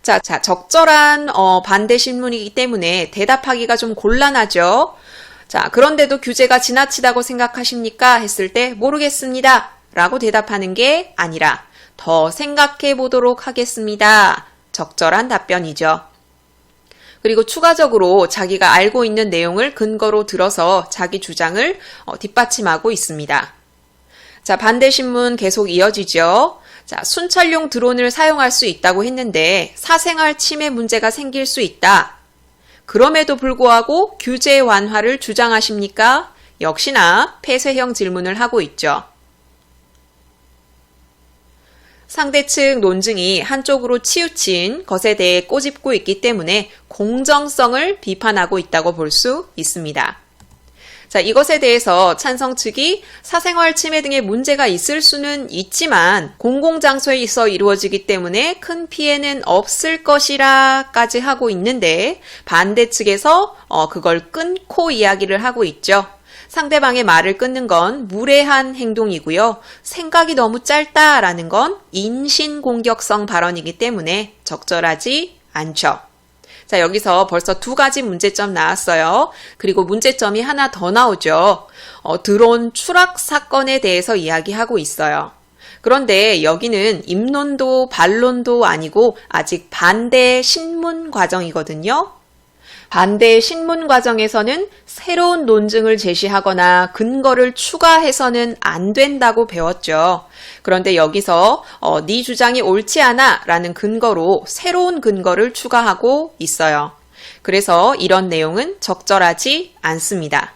자, 적절한 반대 신문이기 때문에 대답하기가 좀 곤란하죠. 자, 그런데도 규제가 지나치다고 생각하십니까? 했을 때 모르겠습니다. 라고 대답하는 게 아니라 더 생각해 보도록 하겠습니다. 적절한 답변이죠. 그리고 추가적으로 자기가 알고 있는 내용을 근거로 들어서 자기 주장을 뒷받침하고 있습니다. 자, 반대 신문 계속 이어지죠. 자, 순찰용 드론을 사용할 수 있다고 했는데 사생활 침해 문제가 생길 수 있다. 그럼에도 불구하고 규제 완화를 주장하십니까? 역시나 폐쇄형 질문을 하고 있죠. 상대 측 논증이 한쪽으로 치우친 것에 대해 꼬집고 있기 때문에 공정성을 비판하고 있다고 볼 수 있습니다. 자, 이것에 대해서 찬성 측이 사생활 침해 등의 문제가 있을 수는 있지만 공공장소에서 이루어지기 때문에 큰 피해는 없을 것이라까지 하고 있는데 반대 측에서 그걸 끊고 이야기를 하고 있죠. 상대방의 말을 끊는 건 무례한 행동이고요. 생각이 너무 짧다라는 건 인신공격성 발언이기 때문에 적절하지 않죠. 자, 여기서 벌써 두 가지 문제점 나왔어요. 그리고 문제점이 하나 더 나오죠. 드론 추락 사건에 대해서 이야기하고 있어요. 그런데 여기는 입론도 반론도 아니고 아직 반대 신문 과정이거든요. 반대 신문 과정에서는 새로운 논증을 제시하거나 근거를 추가해서는 안 된다고 배웠죠. 그런데 여기서 네 주장이 옳지 않아 라는 근거로 새로운 근거를 추가하고 있어요. 그래서 이런 내용은 적절하지 않습니다.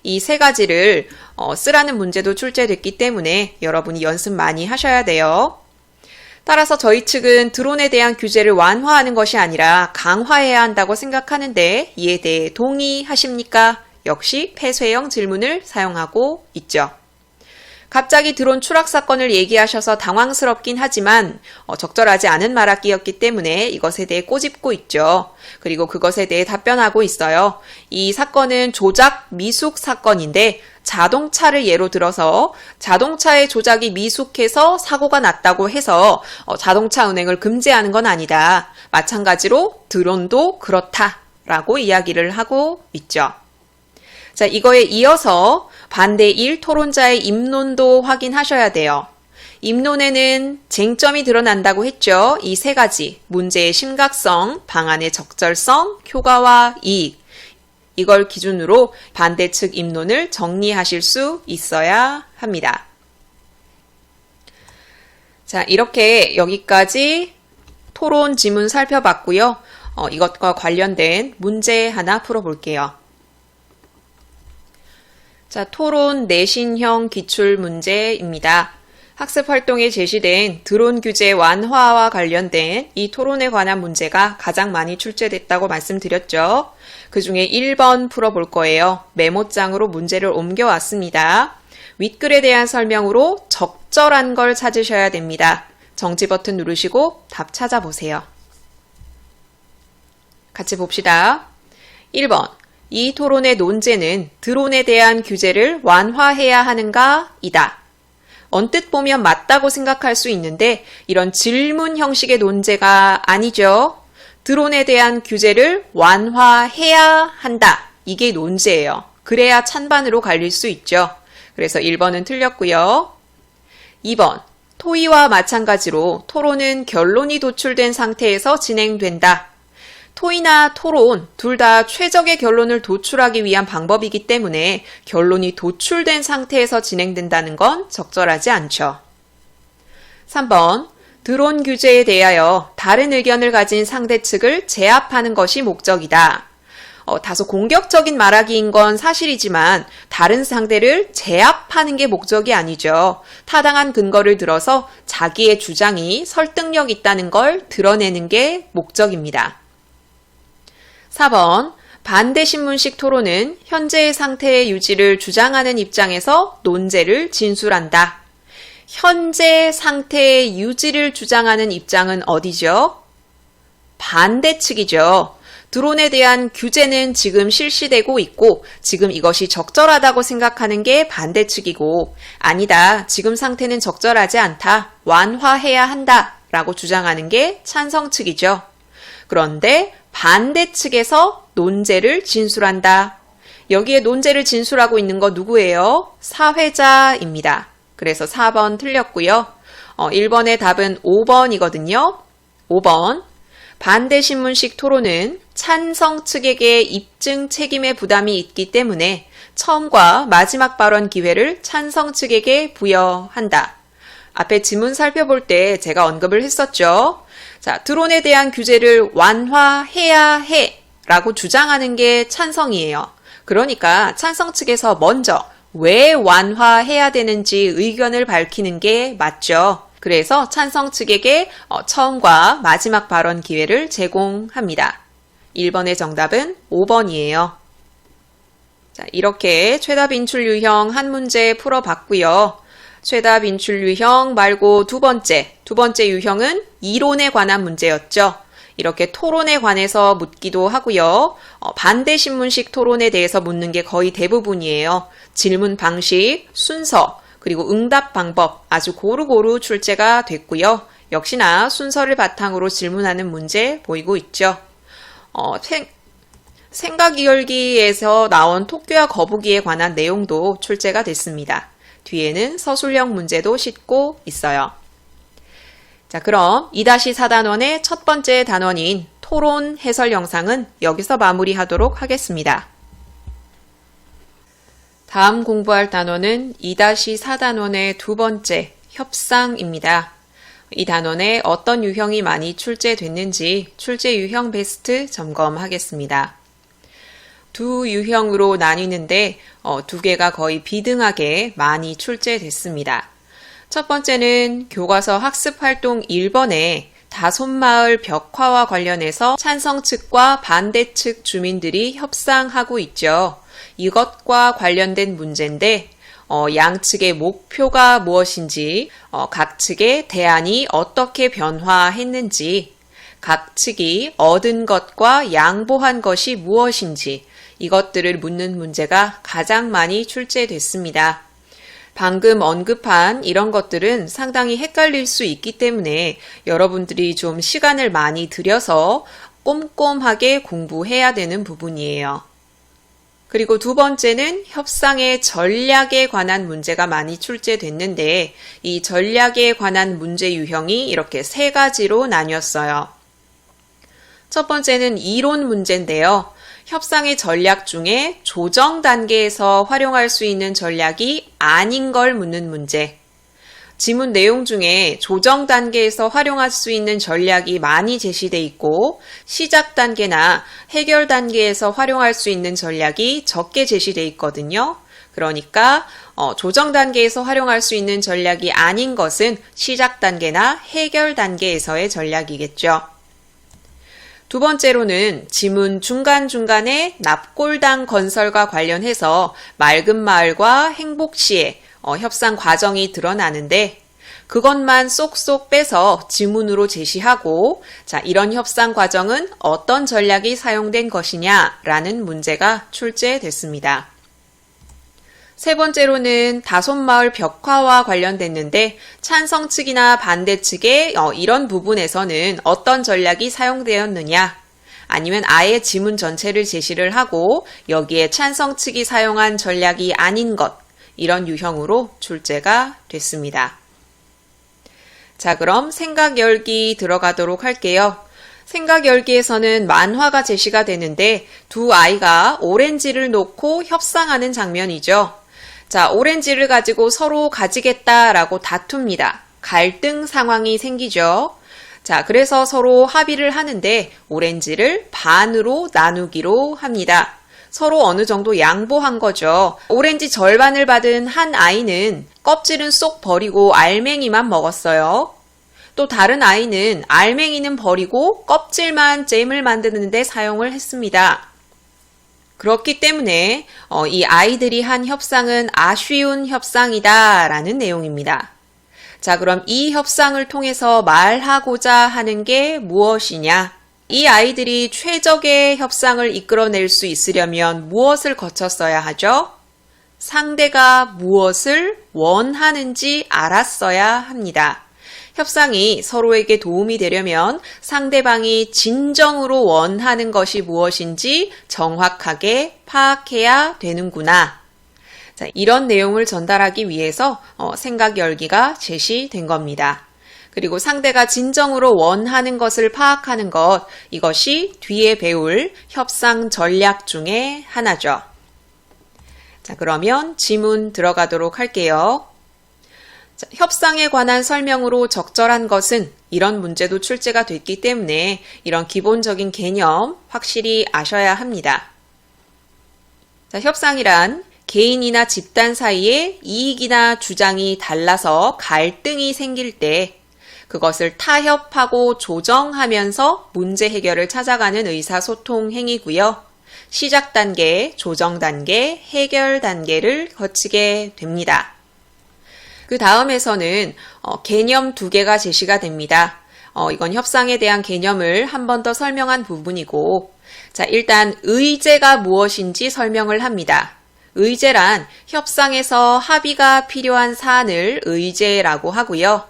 이 세 가지를 쓰라는 문제도 출제됐기 때문에 여러분이 연습 많이 하셔야 돼요. 따라서 저희 측은 드론에 대한 규제를 완화하는 것이 아니라 강화해야 한다고 생각하는데 이에 대해 동의하십니까? 역시 폐쇄형 질문을 사용하고 있죠. 갑자기 드론 추락 사건을 얘기하셔서 당황스럽긴 하지만 적절하지 않은 말하기였기 때문에 이것에 대해 꼬집고 있죠. 그리고 그것에 대해 답변하고 있어요. 이 사건은 조작 미숙 사건인데 자동차를 예로 들어서 자동차의 조작이 미숙해서 사고가 났다고 해서 자동차 운행을 금지하는 건 아니다. 마찬가지로 드론도 그렇다라고 이야기를 하고 있죠. 자, 이거에 이어서 반대 1 토론자의 입론도 확인하셔야 돼요. 입론에는 쟁점이 드러난다고 했죠. 이 세 가지, 문제의 심각성, 방안의 적절성, 효과와 이익. 이걸 기준으로 반대 측 입론을 정리하실 수 있어야 합니다. 자, 이렇게 여기까지 토론 지문 살펴봤고요. 이것과 관련된 문제 하나 풀어볼게요. 자, 토론 내신형 기출 문제입니다. 학습 활동에 제시된 드론 규제 완화와 관련된 이 토론에 관한 문제가 가장 많이 출제됐다고 말씀드렸죠. 그 중에 1번 풀어볼 거예요. 메모장으로 문제를 옮겨왔습니다. 윗글에 대한 설명으로 적절한 걸 찾으셔야 됩니다. 정지 버튼 누르시고 답 찾아보세요. 같이 봅시다. 1번. 이 토론의 논제는 드론에 대한 규제를 완화해야 하는가? 이다. 언뜻 보면 맞다고 생각할 수 있는데 이런 질문 형식의 논제가 아니죠. 드론에 대한 규제를 완화해야 한다. 이게 논제예요. 그래야 찬반으로 갈릴 수 있죠. 그래서 1번은 틀렸고요. 2번, 토의와 마찬가지로 토론은 결론이 도출된 상태에서 진행된다. 토의나 토론 둘 다 최적의 결론을 도출하기 위한 방법이기 때문에 결론이 도출된 상태에서 진행된다는 건 적절하지 않죠. 3번, 드론 규제에 대하여 다른 의견을 가진 상대 측을 제압하는 것이 목적이다. 다소 공격적인 말하기인 건 사실이지만 다른 상대를 제압하는 게 목적이 아니죠. 타당한 근거를 들어서 자기의 주장이 설득력 있다는 걸 드러내는 게 목적입니다. 4번, 반대 신문식 토론은 현재의 상태의 유지를 주장하는 입장에서 논제를 진술한다. 현재 상태의 유지를 주장하는 입장은 어디죠? 반대측이죠. 드론에 대한 규제는 지금 실시되고 있고 지금 이것이 적절하다고 생각하는 게 반대측이고 아니다, 지금 상태는 적절하지 않다, 완화해야 한다 라고 주장하는 게 찬성측이죠. 그런데 반대측에서 논제를 진술한다. 여기에 논제를 진술하고 있는 거 누구예요? 사회자입니다. 그래서 4번 틀렸고요. 1번의 답은 5번이거든요. 5번, 반대 신문식 토론은 찬성 측에게 입증 책임의 부담이 있기 때문에 처음과 마지막 발언 기회를 찬성 측에게 부여한다. 앞에 지문 살펴볼 때 제가 언급을 했었죠. 자, 드론에 대한 규제를 완화해야 해 라고 주장하는 게 찬성이에요. 그러니까 찬성 측에서 먼저 왜 완화해야 되는지 의견을 밝히는 게 맞죠. 그래서 찬성 측에게 처음과 마지막 발언 기회를 제공합니다. 1번의 정답은 5번이에요. 자, 이렇게 최답 인출 유형 한 문제 풀어봤고요. 최답 인출 유형 말고 두 번째 유형은 이론에 관한 문제였죠. 이렇게 토론에 관해서 묻기도 하고요. 반대 신문식 토론에 대해서 묻는 게 거의 대부분이에요. 질문 방식, 순서, 그리고 응답 방법 아주 고루고루 출제가 됐고요. 역시나 순서를 바탕으로 질문하는 문제 보이고 있죠. 생각이열기에서 나온 토끼와 거북이에 관한 내용도 출제가 됐습니다. 뒤에는 서술형 문제도 싣고 있어요. 자, 그럼 2-4단원의 첫 번째 단원인 토론 해설 영상은 여기서 마무리하도록 하겠습니다. 다음 공부할 단원은 2-4단원의 두 번째 협상입니다. 이 단원에 어떤 유형이 많이 출제됐는지 출제 유형 베스트 점검하겠습니다. 두 유형으로 나뉘는데 두 개가 거의 비등하게 많이 출제됐습니다. 첫 번째는 교과서 학습활동 1번에 다솜마을 벽화와 관련해서 찬성 측과 반대 측 주민들이 협상하고 있죠. 이것과 관련된 문제인데 양측의 목표가 무엇인지, 각 측의 대안이 어떻게 변화했는지, 각 측이 얻은 것과 양보한 것이 무엇인지 이것들을 묻는 문제가 가장 많이 출제됐습니다. 방금 언급한 이런 것들은 상당히 헷갈릴 수 있기 때문에 여러분들이 좀 시간을 많이 들여서 꼼꼼하게 공부해야 되는 부분이에요. 그리고 두 번째는 협상의 전략에 관한 문제가 많이 출제됐는데 이 전략에 관한 문제 유형이 이렇게 세 가지로 나뉘었어요. 첫 번째는 이론 문제인데요. 협상의 전략 중에 조정 단계에서 활용할 수 있는 전략이 아닌 걸 묻는 문제. 지문 내용 중에 조정 단계에서 활용할 수 있는 전략이 많이 제시되어 있고 시작 단계나 해결 단계에서 활용할 수 있는 전략이 적게 제시되어 있거든요. 그러니까 조정 단계에서 활용할 수 있는 전략이 아닌 것은 시작 단계나 해결 단계에서의 전략이겠죠. 두 번째로는 지문 중간중간에 납골당 건설과 관련해서 맑은 마을과 행복시의 협상 과정이 드러나는데 그것만 쏙쏙 빼서 지문으로 제시하고 자, 이런 협상 과정은 어떤 전략이 사용된 것이냐라는 문제가 출제됐습니다. 세 번째로는 다솜마을 벽화와 관련됐는데 찬성 측이나 반대 측의 이런 부분에서는 어떤 전략이 사용되었느냐, 아니면 아예 지문 전체를 제시를 하고 여기에 찬성 측이 사용한 전략이 아닌 것, 이런 유형으로 출제가 됐습니다. 자, 그럼 생각 열기 들어가도록 할게요. 생각 열기에서는 만화가 제시가 되는데 두 아이가 오렌지를 놓고 협상하는 장면이죠. 자, 오렌지를 가지고 서로 가지겠다라고 다툽니다. 갈등 상황이 생기죠. 자, 그래서 서로 합의를 하는데 오렌지를 반으로 나누기로 합니다. 서로 어느 정도 양보한 거죠. 오렌지 절반을 받은 한 아이는 껍질은 쏙 버리고 알맹이만 먹었어요. 또 다른 아이는 알맹이는 버리고 껍질만 잼을 만드는 데 사용을 했습니다. 그렇기 때문에 이 아이들이 한 협상은 아쉬운 협상이다 라는 내용입니다. 자, 그럼 이 협상을 통해서 말하고자 하는 게 무엇이냐? 이 아이들이 최적의 협상을 이끌어낼 수 있으려면 무엇을 거쳤어야 하죠? 상대가 무엇을 원하는지 알았어야 합니다. 협상이 서로에게 도움이 되려면 상대방이 진정으로 원하는 것이 무엇인지 정확하게 파악해야 되는구나. 자, 이런 내용을 전달하기 위해서 생각 열기가 제시된 겁니다. 그리고 상대가 진정으로 원하는 것을 파악하는 것, 이것이 뒤에 배울 협상 전략 중에 하나죠. 자, 그러면 지문 들어가도록 할게요. 자, 협상에 관한 설명으로 적절한 것은, 이런 문제도 출제가 됐기 때문에 이런 기본적인 개념 확실히 아셔야 합니다. 자, 협상이란 개인이나 집단 사이에 이익이나 주장이 달라서 갈등이 생길 때 그것을 타협하고 조정하면서 문제 해결을 찾아가는 의사소통 행위고요. 시작 단계, 조정 단계, 해결 단계를 거치게 됩니다. 그 다음에서는 개념 2개가 제시가 됩니다. 이건 협상에 대한 개념을 한 번 더 설명한 부분이고, 자, 일단 의제가 무엇인지 설명을 합니다. 의제란 협상에서 합의가 필요한 사안을 의제라고 하고요.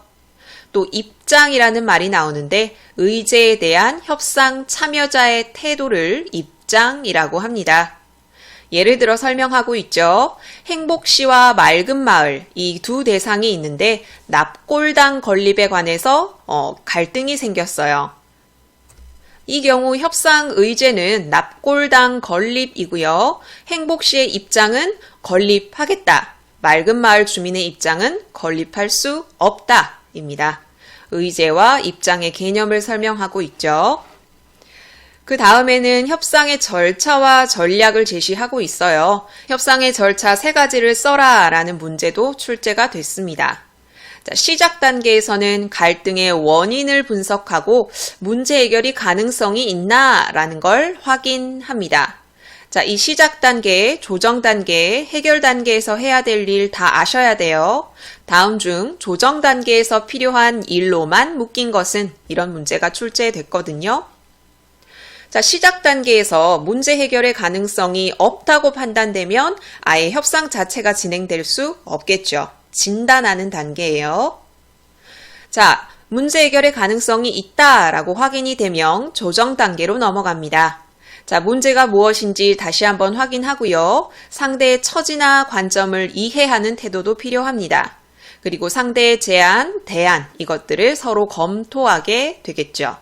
또 입장이라는 말이 나오는데 의제에 대한 협상 참여자의 태도를 입장이라고 합니다. 예를 들어 설명하고 있죠. 행복시와 맑은마을, 이 두 대상이 있는데 납골당 건립에 관해서 갈등이 생겼어요. 이 경우 협상 의제는 납골당 건립이고요. 행복시의 입장은 건립하겠다. 맑은마을 주민의 입장은 건립할 수 없다. 입니다. 의제와 입장의 개념을 설명하고 있죠. 그 다음에는 협상의 절차와 전략을 제시하고 있어요. 협상의 절차 3가지를 써라 라는 문제도 출제가 됐습니다. 자, 시작 단계에서는 갈등의 원인을 분석하고 문제 해결이 가능성이 있나 라는 걸 확인합니다. 자, 이 시작 단계, 조정 단계, 해결 단계에서 해야 될 일 다 아셔야 돼요. 다음 중 조정 단계에서 필요한 일로만 묶인 것은, 이런 문제가 출제됐거든요. 자, 시작 단계에서 문제 해결의 가능성이 없다고 판단되면 아예 협상 자체가 진행될 수 없겠죠. 진단하는 단계예요. 자, 문제 해결의 가능성이 있다라고 확인이 되면 조정 단계로 넘어갑니다. 자, 문제가 무엇인지 다시 한번 확인하고요. 상대의 처지나 관점을 이해하는 태도도 필요합니다. 그리고 상대의 제안, 대안, 이것들을 서로 검토하게 되겠죠.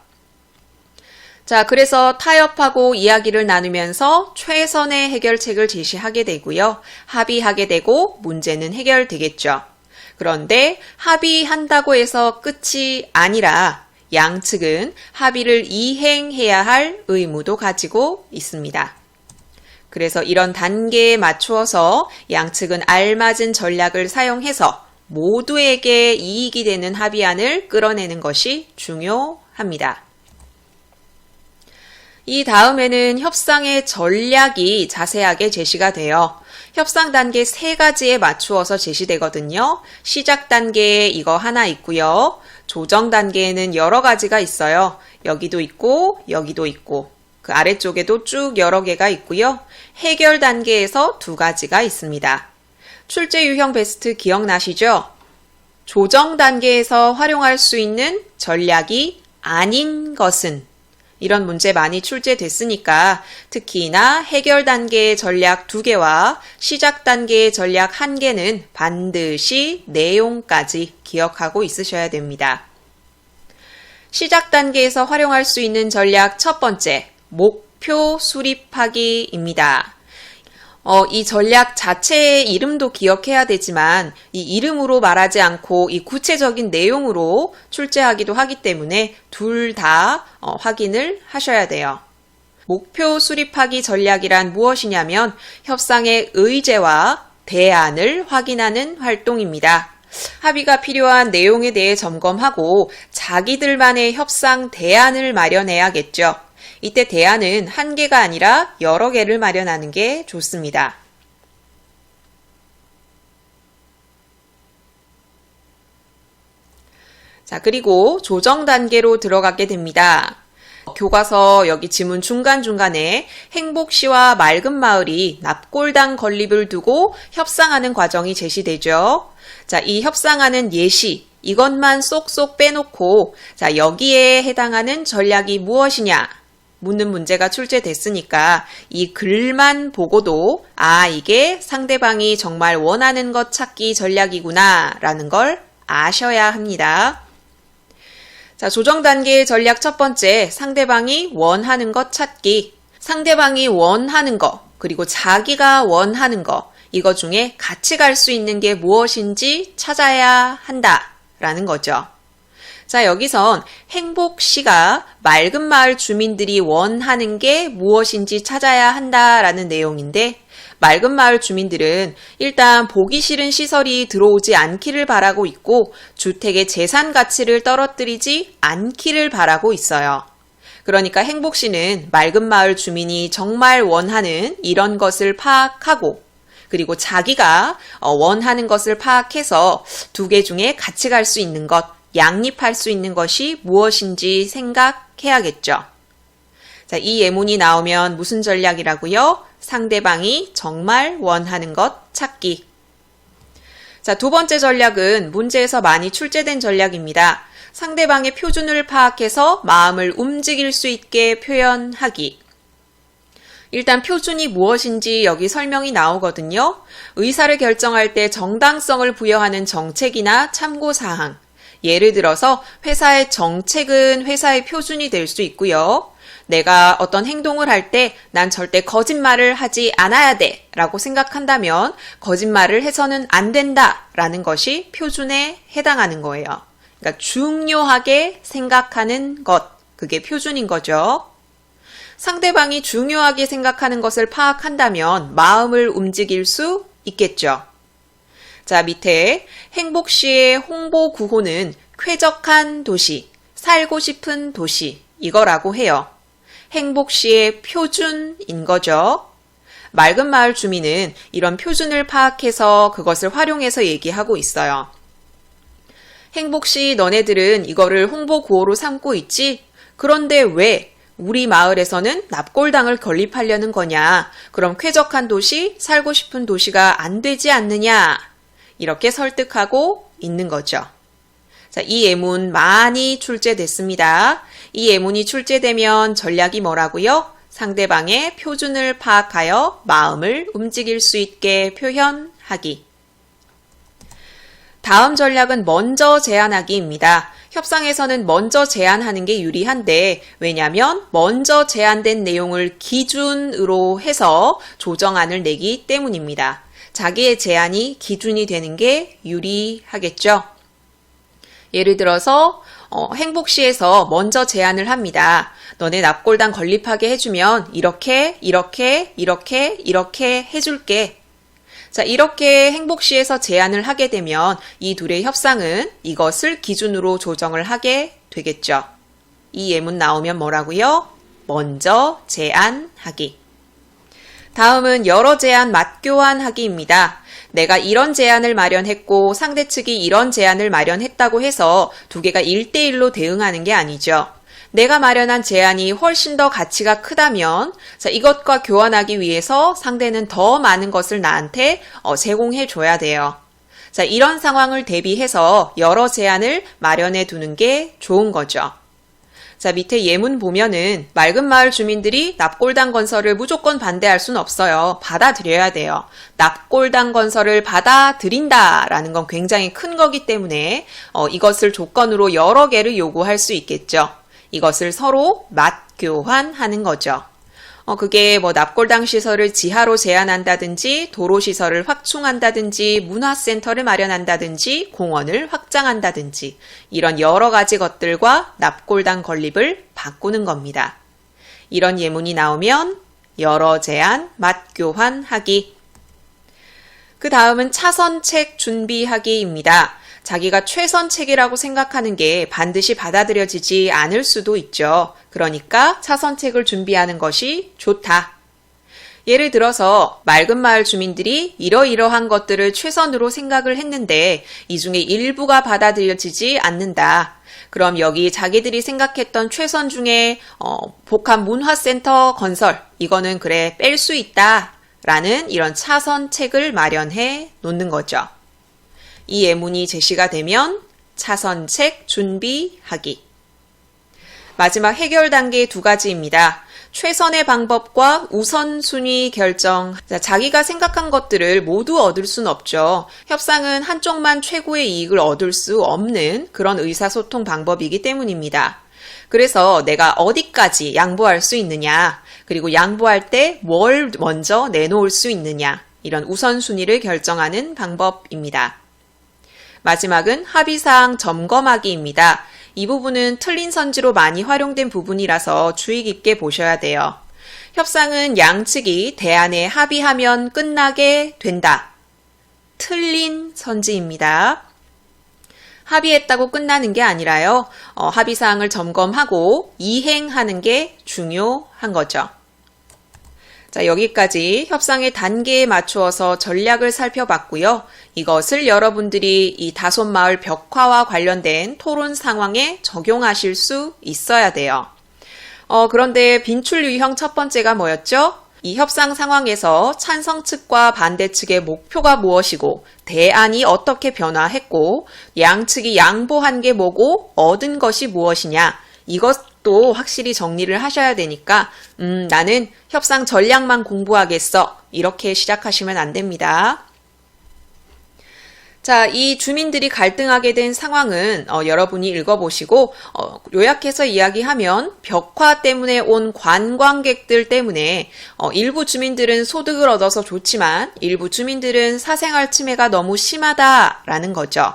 자, 그래서 타협하고 이야기를 나누면서 최선의 해결책을 제시하게 되고요. 합의하게 되고 문제는 해결되겠죠. 그런데 합의한다고 해서 끝이 아니라 양측은 합의를 이행해야 할 의무도 가지고 있습니다. 그래서 이런 단계에 맞추어서 양측은 알맞은 전략을 사용해서 모두에게 이익이 되는 합의안을 끌어내는 것이 중요합니다. 이 다음에는 협상의 전략이 자세하게 제시가 돼요. 협상 단계 3가지에 맞추어서 제시되거든요. 시작 단계에 이거 하나 있고요. 조정 단계에는 여러 가지가 있어요. 여기도 있고 여기도 있고 그 아래쪽에도 쭉 여러 개가 있고요. 해결 단계에서 2가지가 있습니다. 출제 유형 베스트 기억나시죠? 조정 단계에서 활용할 수 있는 전략이 아닌 것은 이런 문제 많이 출제됐으니까 특히나 해결 단계의 전략 2개와 시작 단계의 전략 1개는 반드시 내용까지 기억하고 있으셔야 됩니다. 시작 단계에서 활용할 수 있는 전략 첫 번째, 목표 수립하기입니다. 이 전략 자체의 이름도 기억해야 되지만 이 이름으로 말하지 않고 이 구체적인 내용으로 출제하기도 하기 때문에 둘 다 확인을 하셔야 돼요. 목표 수립하기 전략이란 무엇이냐면 협상의 의제와 대안을 확인하는 활동입니다. 합의가 필요한 내용에 대해 점검하고 자기들만의 협상 대안을 마련해야겠죠. 이때 대안은 한 개가 아니라 여러 개를 마련하는 게 좋습니다. 자, 그리고 조정 단계로 들어가게 됩니다. 교과서 여기 지문 중간중간에 행복시와 맑은마을이 납골당 건립을 두고 협상하는 과정이 제시되죠. 자, 이 협상하는 예시, 이것만 쏙쏙 빼놓고 자, 여기에 해당하는 전략이 무엇이냐? 묻는 문제가 출제됐으니까 이 글만 보고도 이게 상대방이 정말 원하는 것 찾기 전략이구나 라는 걸 아셔야 합니다. 자, 조정 단계의 전략 첫 번째, 상대방이 원하는 것 찾기. 상대방이 원하는 거, 그리고 자기가 원하는 거, 이거 중에 같이 갈 수 있는 게 무엇인지 찾아야 한다 라는 거죠. 자, 여기선 행복시가 맑은마을 주민들이 원하는 게 무엇인지 찾아야 한다라는 내용인데 맑은마을 주민들은 일단 보기 싫은 시설이 들어오지 않기를 바라고 있고 주택의 재산 가치를 떨어뜨리지 않기를 바라고 있어요. 그러니까 행복시는 맑은마을 주민이 정말 원하는 이런 것을 파악하고 그리고 자기가 원하는 것을 파악해서 두 개 중에 같이 갈 수 있는 것, 양립할 수 있는 것이 무엇인지 생각해야겠죠. 자, 이 예문이 나오면 무슨 전략이라고요? 상대방이 정말 원하는 것 찾기. 자, 두 번째 전략은 문제에서 많이 출제된 전략입니다. 상대방의 표준을 파악해서 마음을 움직일 수 있게 표현하기. 일단 표준이 무엇인지 여기 설명이 나오거든요. 의사를 결정할 때 정당성을 부여하는 정책이나 참고사항. 예를 들어서 회사의 정책은 회사의 표준이 될 수 있고요. 내가 어떤 행동을 할 때 난 절대 거짓말을 하지 않아야 돼 라고 생각한다면 거짓말을 해서는 안 된다 라는 것이 표준에 해당하는 거예요. 그러니까 중요하게 생각하는 것, 그게 표준인 거죠. 상대방이 중요하게 생각하는 것을 파악한다면 마음을 움직일 수 있겠죠. 자, 밑에 행복시의 홍보 구호는 쾌적한 도시, 살고 싶은 도시 이거라고 해요. 행복시의 표준인 거죠. 맑은마을 주민은 이런 표준을 파악해서 그것을 활용해서 얘기하고 있어요. 행복시 너네들은 이거를 홍보 구호로 삼고 있지? 그런데 왜 우리 마을에서는 납골당을 건립하려는 거냐? 그럼 쾌적한 도시, 살고 싶은 도시가 안 되지 않느냐? 이렇게 설득하고 있는 거죠. 자, 이 예문 많이 출제됐습니다. 이 예문이 출제되면 전략이 뭐라고요? 상대방의 표준을 파악하여 마음을 움직일 수 있게 표현하기. 다음 전략은 먼저 제안하기입니다. 협상에서는 먼저 제안하는 게 유리한데 왜냐하면 먼저 제안된 내용을 기준으로 해서 조정안을 내기 때문입니다. 자기의 제안이 기준이 되는 게 유리하겠죠. 예를 들어서 행복시에서 먼저 제안을 합니다. 너네 납골당 건립하게 해주면 이렇게 해줄게. 자, 이렇게 행복시에서 제안을 하게 되면 이 둘의 협상은 이것을 기준으로 조정을 하게 되겠죠. 이 예문 나오면 뭐라고요? 먼저 제안하기. 다음은 여러 제안 맞교환하기입니다. 내가 이런 제안을 마련했고 상대 측이 이런 제안을 마련했다고 해서 두 개가 1대1로 대응하는 게 아니죠. 내가 마련한 제안이 훨씬 더 가치가 크다면 자, 이것과 교환하기 위해서 상대는 더 많은 것을 나한테 제공해 줘야 돼요. 자, 이런 상황을 대비해서 여러 제안을 마련해 두는 게 좋은 거죠. 자, 밑에 예문 보면은 맑은 마을 주민들이 납골당 건설을 무조건 반대할 순 없어요. 받아들여야 돼요. 납골당 건설을 받아들인다라는 건 굉장히 큰 거기 때문에 이것을 조건으로 여러 개를 요구할 수 있겠죠. 이것을 서로 맞교환하는 거죠. 그게 뭐 납골당 시설을 지하로 제한한다든지 도로 시설을 확충한다든지 문화센터를 마련한다든지 공원을 확장한다든지 이런 여러 가지 것들과 납골당 건립을 바꾸는 겁니다. 이런 예문이 나오면 여러 제안 맞교환하기. 그 다음은 차선책 준비하기입니다. 자기가 최선책이라고 생각하는 게 반드시 받아들여지지 않을 수도 있죠. 그러니까 차선책을 준비하는 것이 좋다. 예를 들어서 맑은 마을 주민들이 이러이러한 것들을 최선으로 생각을 했는데 이 중에 일부가 받아들여지지 않는다. 그럼 여기 자기들이 생각했던 최선 중에 복합 문화센터 건설 이거는 그래 뺄 수 있다. 라는 이런 차선책을 마련해 놓는 거죠. 이 예문이 제시가 되면 차선책 준비하기. 마지막 해결 단계 2가지입니다. 최선의 방법과 우선순위 결정. 자기가 생각한 것들을 모두 얻을 순 없죠. 협상은 한쪽만 최고의 이익을 얻을 수 없는 그런 의사소통 방법이기 때문입니다. 그래서 내가 어디까지 양보할 수 있느냐, 그리고 양보할 때 뭘 먼저 내놓을 수 있느냐, 이런 우선순위를 결정하는 방법입니다. 마지막은 합의사항 점검하기입니다. 이 부분은 틀린 선지로 많이 활용된 부분이라서 주의 깊게 보셔야 돼요. 협상은 양측이 대안에 합의하면 끝나게 된다. 틀린 선지입니다. 합의했다고 끝나는 게 아니라요. 합의사항을 점검하고 이행하는 게 중요한 거죠. 자, 여기까지 협상의 단계에 맞추어서 전략을 살펴봤고요. 이것을 여러분들이 이 다솜마을 벽화와 관련된 토론 상황에 적용하실 수 있어야 돼요. 그런데 빈출 유형 첫 번째가 뭐였죠? 이 협상 상황에서 찬성 측과 반대 측의 목표가 무엇이고 대안이 어떻게 변화했고 양측이 양보한 게 뭐고 얻은 것이 무엇이냐 이것도 확실히 정리를 하셔야 되니까 나는 협상 전략만 공부하겠어 이렇게 시작하시면 안 됩니다. 자, 이 주민들이 갈등하게 된 상황은 여러분이 읽어보시고 요약해서 이야기하면 벽화 때문에 온 관광객들 때문에 일부 주민들은 소득을 얻어서 좋지만 일부 주민들은 사생활 침해가 너무 심하다라는 거죠.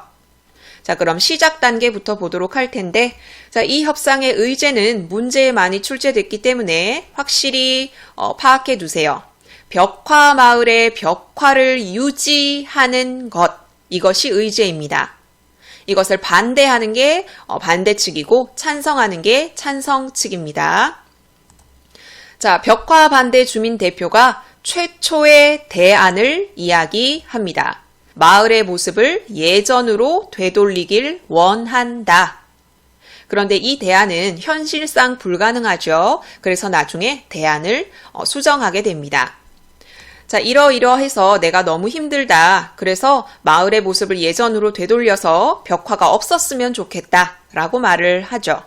자, 그럼 시작 단계부터 보도록 할 텐데 자, 이 협상의 의제는 문제에 많이 출제됐기 때문에 확실히 파악해 두세요. 벽화 마을의 벽화를 유지하는 것 이것이 의제입니다. 이것을 반대하는 게 반대 측이고 찬성하는 게 찬성 측입니다. 자, 벽화 반대 주민 대표가 최초의 대안을 이야기합니다. 마을의 모습을 예전으로 되돌리길 원한다. 그런데 이 대안은 현실상 불가능하죠. 그래서 나중에 대안을 수정하게 됩니다. 자, 이러이러해서 내가 너무 힘들다. 그래서 마을의 모습을 예전으로 되돌려서 벽화가 없었으면 좋겠다. 라고 말을 하죠.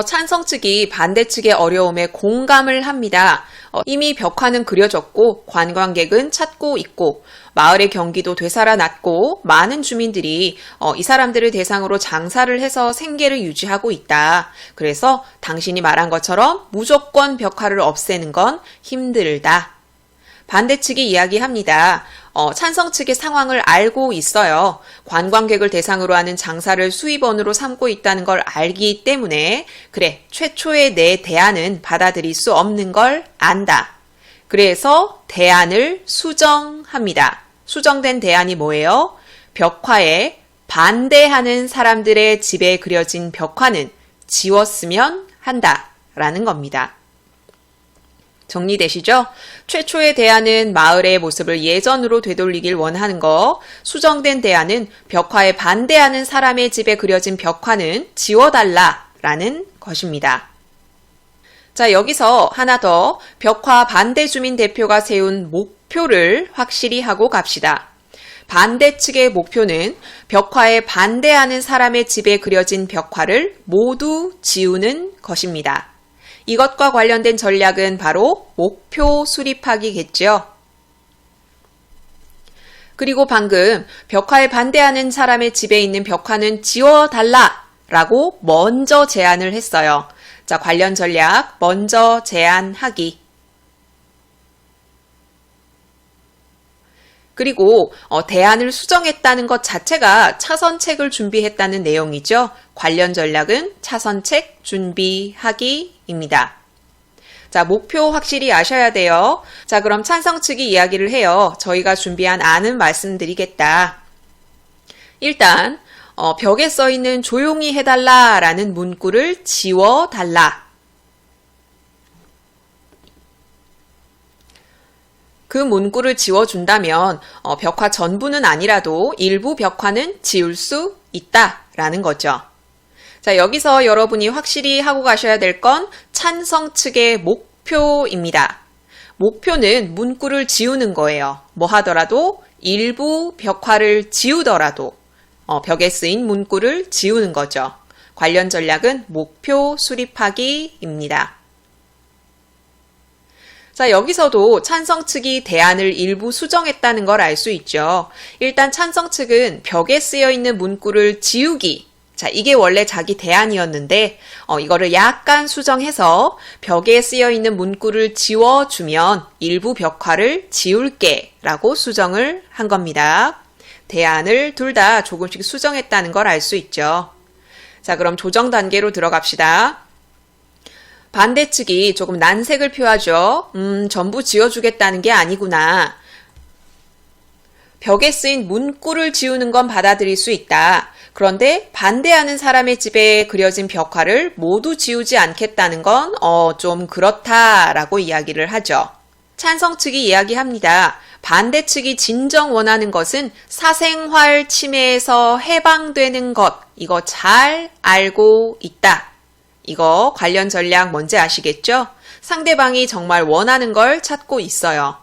찬성 측이 반대 측의 어려움에 공감을 합니다. 이미 벽화는 그려졌고 관광객은 찾고 있고 마을의 경기도 되살아났고 많은 주민들이 이 사람들을 대상으로 장사를 해서 생계를 유지하고 있다. 그래서 당신이 말한 것처럼 무조건 벽화를 없애는 건 힘들다. 반대 측이 이야기합니다. 찬성 측의 상황을 알고 있어요. 관광객을 대상으로 하는 장사를 수입원으로 삼고 있다는 걸 알기 때문에 그래, 최초의 내 대안은 받아들일 수 없는 걸 안다. 그래서 대안을 수정합니다. 수정된 대안이 뭐예요? 벽화에 반대하는 사람들의 집에 그려진 벽화는 지웠으면 한다. 라는 겁니다. 정리되시죠? 최초의 대안은 마을의 모습을 예전으로 되돌리길 원하는 거, 수정된 대안은 벽화에 반대하는 사람의 집에 그려진 벽화는 지워달라 라는 것입니다. 자, 여기서 하나 더 벽화 반대 주민 대표가 세운 목표를 확실히 하고 갑시다. 반대 측의 목표는 벽화에 반대하는 사람의 집에 그려진 벽화를 모두 지우는 것입니다. 이것과 관련된 전략은 바로 목표 수립하기겠죠. 그리고 방금 벽화에 반대하는 사람의 집에 있는 벽화는 지워달라 라고 먼저 제안을 했어요. 자, 관련 전략 먼저 제안하기. 그리고 대안을 수정했다는 것 자체가 차선책을 준비했다는 내용이죠. 관련 전략은 차선책 준비하기입니다. 자, 목표 확실히 아셔야 돼요. 자, 그럼 찬성 측이 이야기를 해요. 저희가 준비한 안은 말씀드리겠다. 일단 벽에 써있는 조용히 해달라 라는 문구를 지워달라. 그 문구를 지워준다면 벽화 전부는 아니라도 일부 벽화는 지울 수 있다라는 거죠. 자, 여기서 여러분이 확실히 하고 가셔야 될 건 찬성 측의 목표입니다. 목표는 문구를 지우는 거예요. 뭐 하더라도 일부 벽화를 지우더라도 벽에 쓰인 문구를 지우는 거죠. 관련 전략은 목표 수립하기입니다. 자, 여기서도 찬성 측이 대안을 일부 수정했다는 걸 알 수 있죠. 일단 찬성 측은 벽에 쓰여 있는 문구를 지우기. 자, 이게 원래 자기 대안이었는데 이거를 약간 수정해서 벽에 쓰여 있는 문구를 지워주면 일부 벽화를 지울게 라고 수정을 한 겁니다. 대안을 둘 다 조금씩 수정했다는 걸 알 수 있죠. 자, 그럼 조정 단계로 들어갑시다. 반대 측이 조금 난색을 표하죠. 전부 지워주겠다는 게 아니구나. 벽에 쓰인 문구를 지우는 건 받아들일 수 있다. 그런데 반대하는 사람의 집에 그려진 벽화를 모두 지우지 않겠다는 건 좀 그렇다라고 이야기를 하죠. 찬성 측이 이야기합니다. 반대 측이 진정 원하는 것은 사생활 침해에서 해방되는 것. 이거 잘 알고 있다. 이거 관련 전략 뭔지 아시겠죠? 상대방이 정말 원하는 걸 찾고 있어요.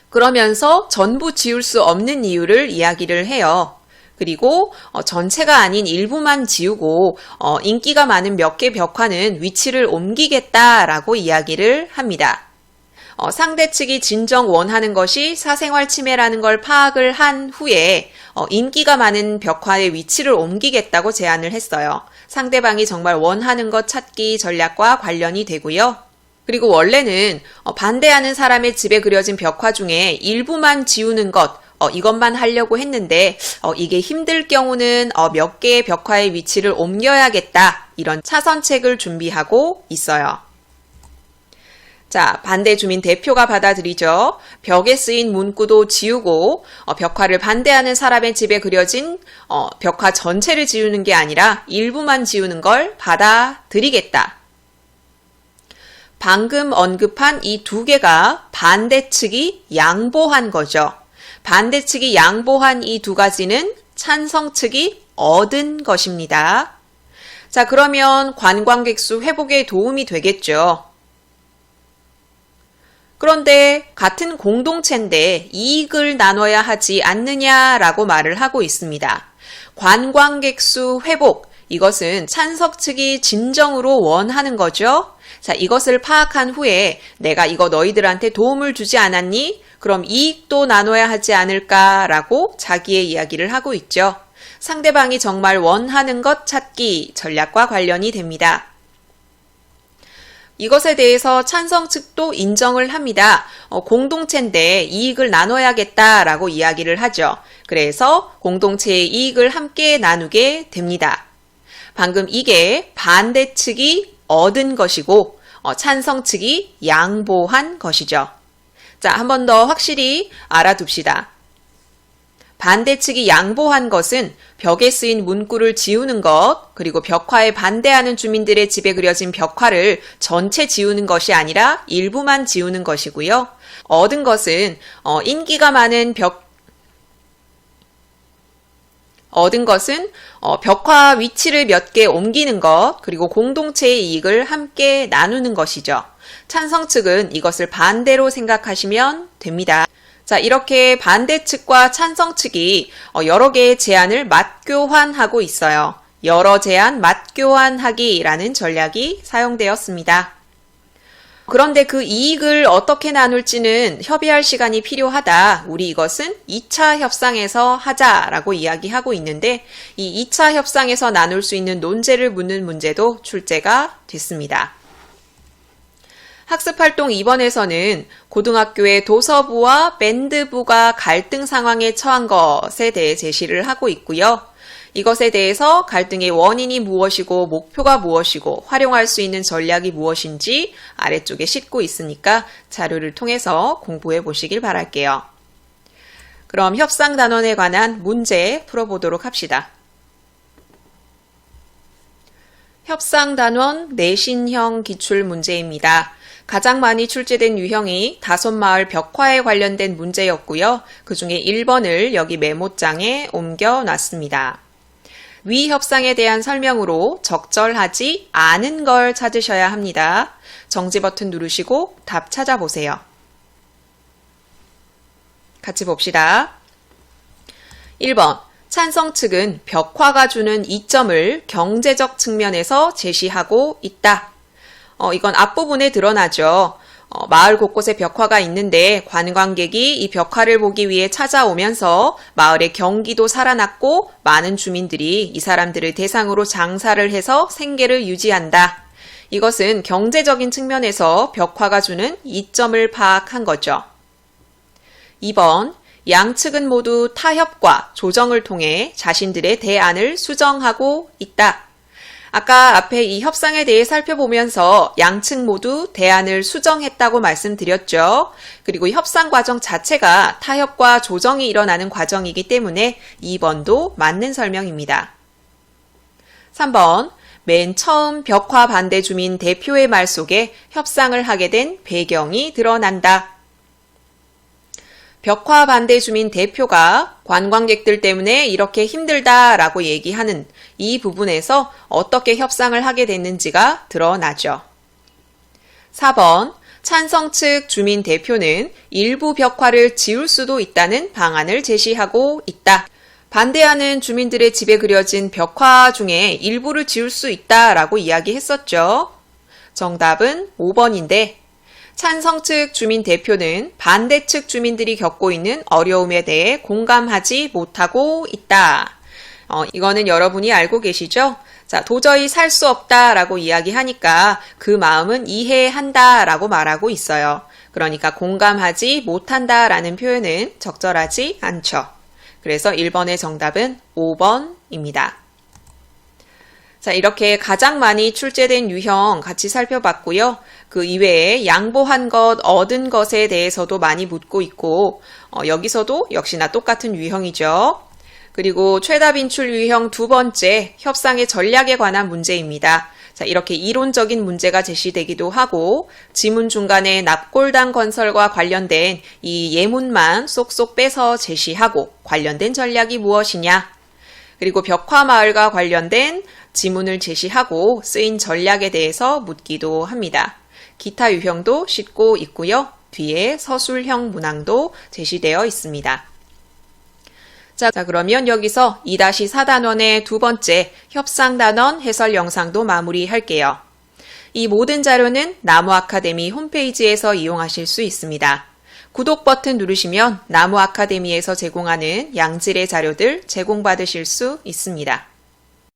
그러면서 전부 지울 수 없는 이유를 이야기를 해요. 그리고 전체가 아닌 일부만 지우고 인기가 많은 몇 개 벽화는 위치를 옮기겠다라고 이야기를 합니다. 상대 측이 진정 원하는 것이 사생활 침해라는 걸 파악을 한 후에 인기가 많은 벽화의 위치를 옮기겠다고 제안을 했어요. 상대방이 정말 원하는 것 찾기 전략과 관련이 되고요. 그리고 원래는 반대하는 사람의 집에 그려진 벽화 중에 일부만 지우는 것, 이것만 하려고 했는데 이게 힘들 경우는 몇 개의 벽화의 위치를 옮겨야겠다. 이런 차선책을 준비하고 있어요. 자, 반대 주민 대표가 받아들이죠. 벽에 쓰인 문구도 지우고 벽화를 반대하는 사람의 집에 그려진 벽화 전체를 지우는 게 아니라 일부만 지우는 걸 받아들이겠다. 방금 언급한 이 두 개가 반대 측이 양보한 거죠. 반대 측이 양보한 이 두 가지는 찬성 측이 얻은 것입니다. 자, 그러면 관광객 수 회복에 도움이 되겠죠. 그런데 같은 공동체인데 이익을 나눠야 하지 않느냐라고 말을 하고 있습니다. 관광객 수 회복, 이것은 찬성 측이 진정으로 원하는 거죠. 자, 이것을 파악한 후에 내가 이거 너희들한테 도움을 주지 않았니? 그럼 이익도 나눠야 하지 않을까라고 자기의 이야기를 하고 있죠. 상대방이 정말 원하는 것 찾기 전략과 관련이 됩니다. 이것에 대해서 찬성 측도 인정을 합니다. 공동체인데 이익을 나눠야겠다라고 이야기를 하죠. 그래서 공동체의 이익을 함께 나누게 됩니다. 방금 이게 반대 측이 얻은 것이고 찬성 측이 양보한 것이죠. 자, 한 번 더 확실히 알아둡시다. 반대측이 양보한 것은 벽에 쓰인 문구를 지우는 것, 그리고 벽화에 반대하는 주민들의 집에 그려진 벽화를 전체 지우는 것이 아니라 일부만 지우는 것이고요. 얻은 것은 인기가 많은 벽화 위치를 몇 개 옮기는 것, 그리고 공동체의 이익을 함께 나누는 것이죠. 찬성 측은 이것을 반대로 생각하시면 됩니다. 자, 이렇게 반대측과 찬성 측이 여러 개의 제안을 맞교환하고 있어요. 여러 제안 맞교환하기라는 전략이 사용되었습니다. 그런데 그 이익을 어떻게 나눌지는 협의할 시간이 필요하다. 우리 이것은 2차 협상에서 하자라고 이야기하고 있는데 이 2차 협상에서 나눌 수 있는 논제를 묻는 문제도 출제가 됐습니다. 학습활동 2번에서는 고등학교의 도서부와 밴드부가 갈등 상황에 처한 것에 대해 제시를 하고 있고요. 이것에 대해서 갈등의 원인이 무엇이고 목표가 무엇이고 활용할 수 있는 전략이 무엇인지 아래쪽에 싣고 있으니까 자료를 통해서 공부해 보시길 바랄게요. 그럼 협상단원에 관한 문제 풀어보도록 합시다. 협상단원 내신형 기출문제입니다. 가장 많이 출제된 유형이 다솜마을 벽화에 관련된 문제였고요. 그 중에 1번을 여기 메모장에 옮겨놨습니다. 위 협상에 대한 설명으로 적절하지 않은 걸 찾으셔야 합니다. 정지 버튼 누르시고 답 찾아보세요. 같이 봅시다. 1번, 찬성 측은 벽화가 주는 이점을 경제적 측면에서 제시하고 있다. 이건 앞부분에 드러나죠. 마을 곳곳에 벽화가 있는데 관광객이 이 벽화를 보기 위해 찾아오면서 마을의 경기도 살아났고 많은 주민들이 이 사람들을 대상으로 장사를 해서 생계를 유지한다. 이것은 경제적인 측면에서 벽화가 주는 이점을 파악한 거죠. 2번, 양측은 모두 타협과 조정을 통해 자신들의 대안을 수정하고 있다. 아까 앞에 이 협상에 대해 살펴보면서 양측 모두 대안을 수정했다고 말씀드렸죠. 그리고 협상 과정 자체가 타협과 조정이 일어나는 과정이기 때문에 2번도 맞는 설명입니다. 3번, 맨 처음 벽화 반대 주민 대표의 말 속에 협상을 하게 된 배경이 드러난다. 벽화 반대 주민 대표가 관광객들 때문에 이렇게 힘들다라고 얘기하는 이 부분에서 어떻게 협상을 하게 됐는지가 드러나죠. 4번, 찬성 측 주민 대표는 일부 벽화를 지울 수도 있다는 방안을 제시하고 있다. 반대하는 주민들의 집에 그려진 벽화 중에 일부를 지울 수 있다라고 이야기했었죠. 정답은 5번인데 찬성 측 주민 대표는 반대 측 주민들이 겪고 있는 어려움에 대해 공감하지 못하고 있다. 이거는 여러분이 알고 계시죠? 자, 도저히 살 수 없다라고 이야기하니까 그 마음은 이해한다라고 말하고 있어요. 그러니까 공감하지 못한다라는 표현은 적절하지 않죠. 그래서 1번의 정답은 5번입니다. 자, 이렇게 가장 많이 출제된 유형 같이 살펴봤고요. 그 이외에 양보한 것, 얻은 것에 대해서도 많이 묻고 있고 여기서도 역시나 똑같은 유형이죠. 그리고 최다 빈출 유형 두 번째, 협상의 전략에 관한 문제입니다. 자, 이렇게 이론적인 문제가 제시되기도 하고 지문 중간에 납골당 건설과 관련된 이 예문만 쏙쏙 빼서 제시하고 관련된 전략이 무엇이냐. 그리고 벽화마을과 관련된 지문을 제시하고 쓰인 전략에 대해서 묻기도 합니다. 기타 유형도 싣고 있고요. 뒤에 서술형 문항도 제시되어 있습니다. 자, 그러면 여기서 2-4단원의 두 번째 협상단원 해설 영상도 마무리할게요. 이 모든 자료는 나무아카데미 홈페이지에서 이용하실 수 있습니다. 구독 버튼 누르시면 나무아카데미에서 제공하는 양질의 자료들 제공받으실 수 있습니다.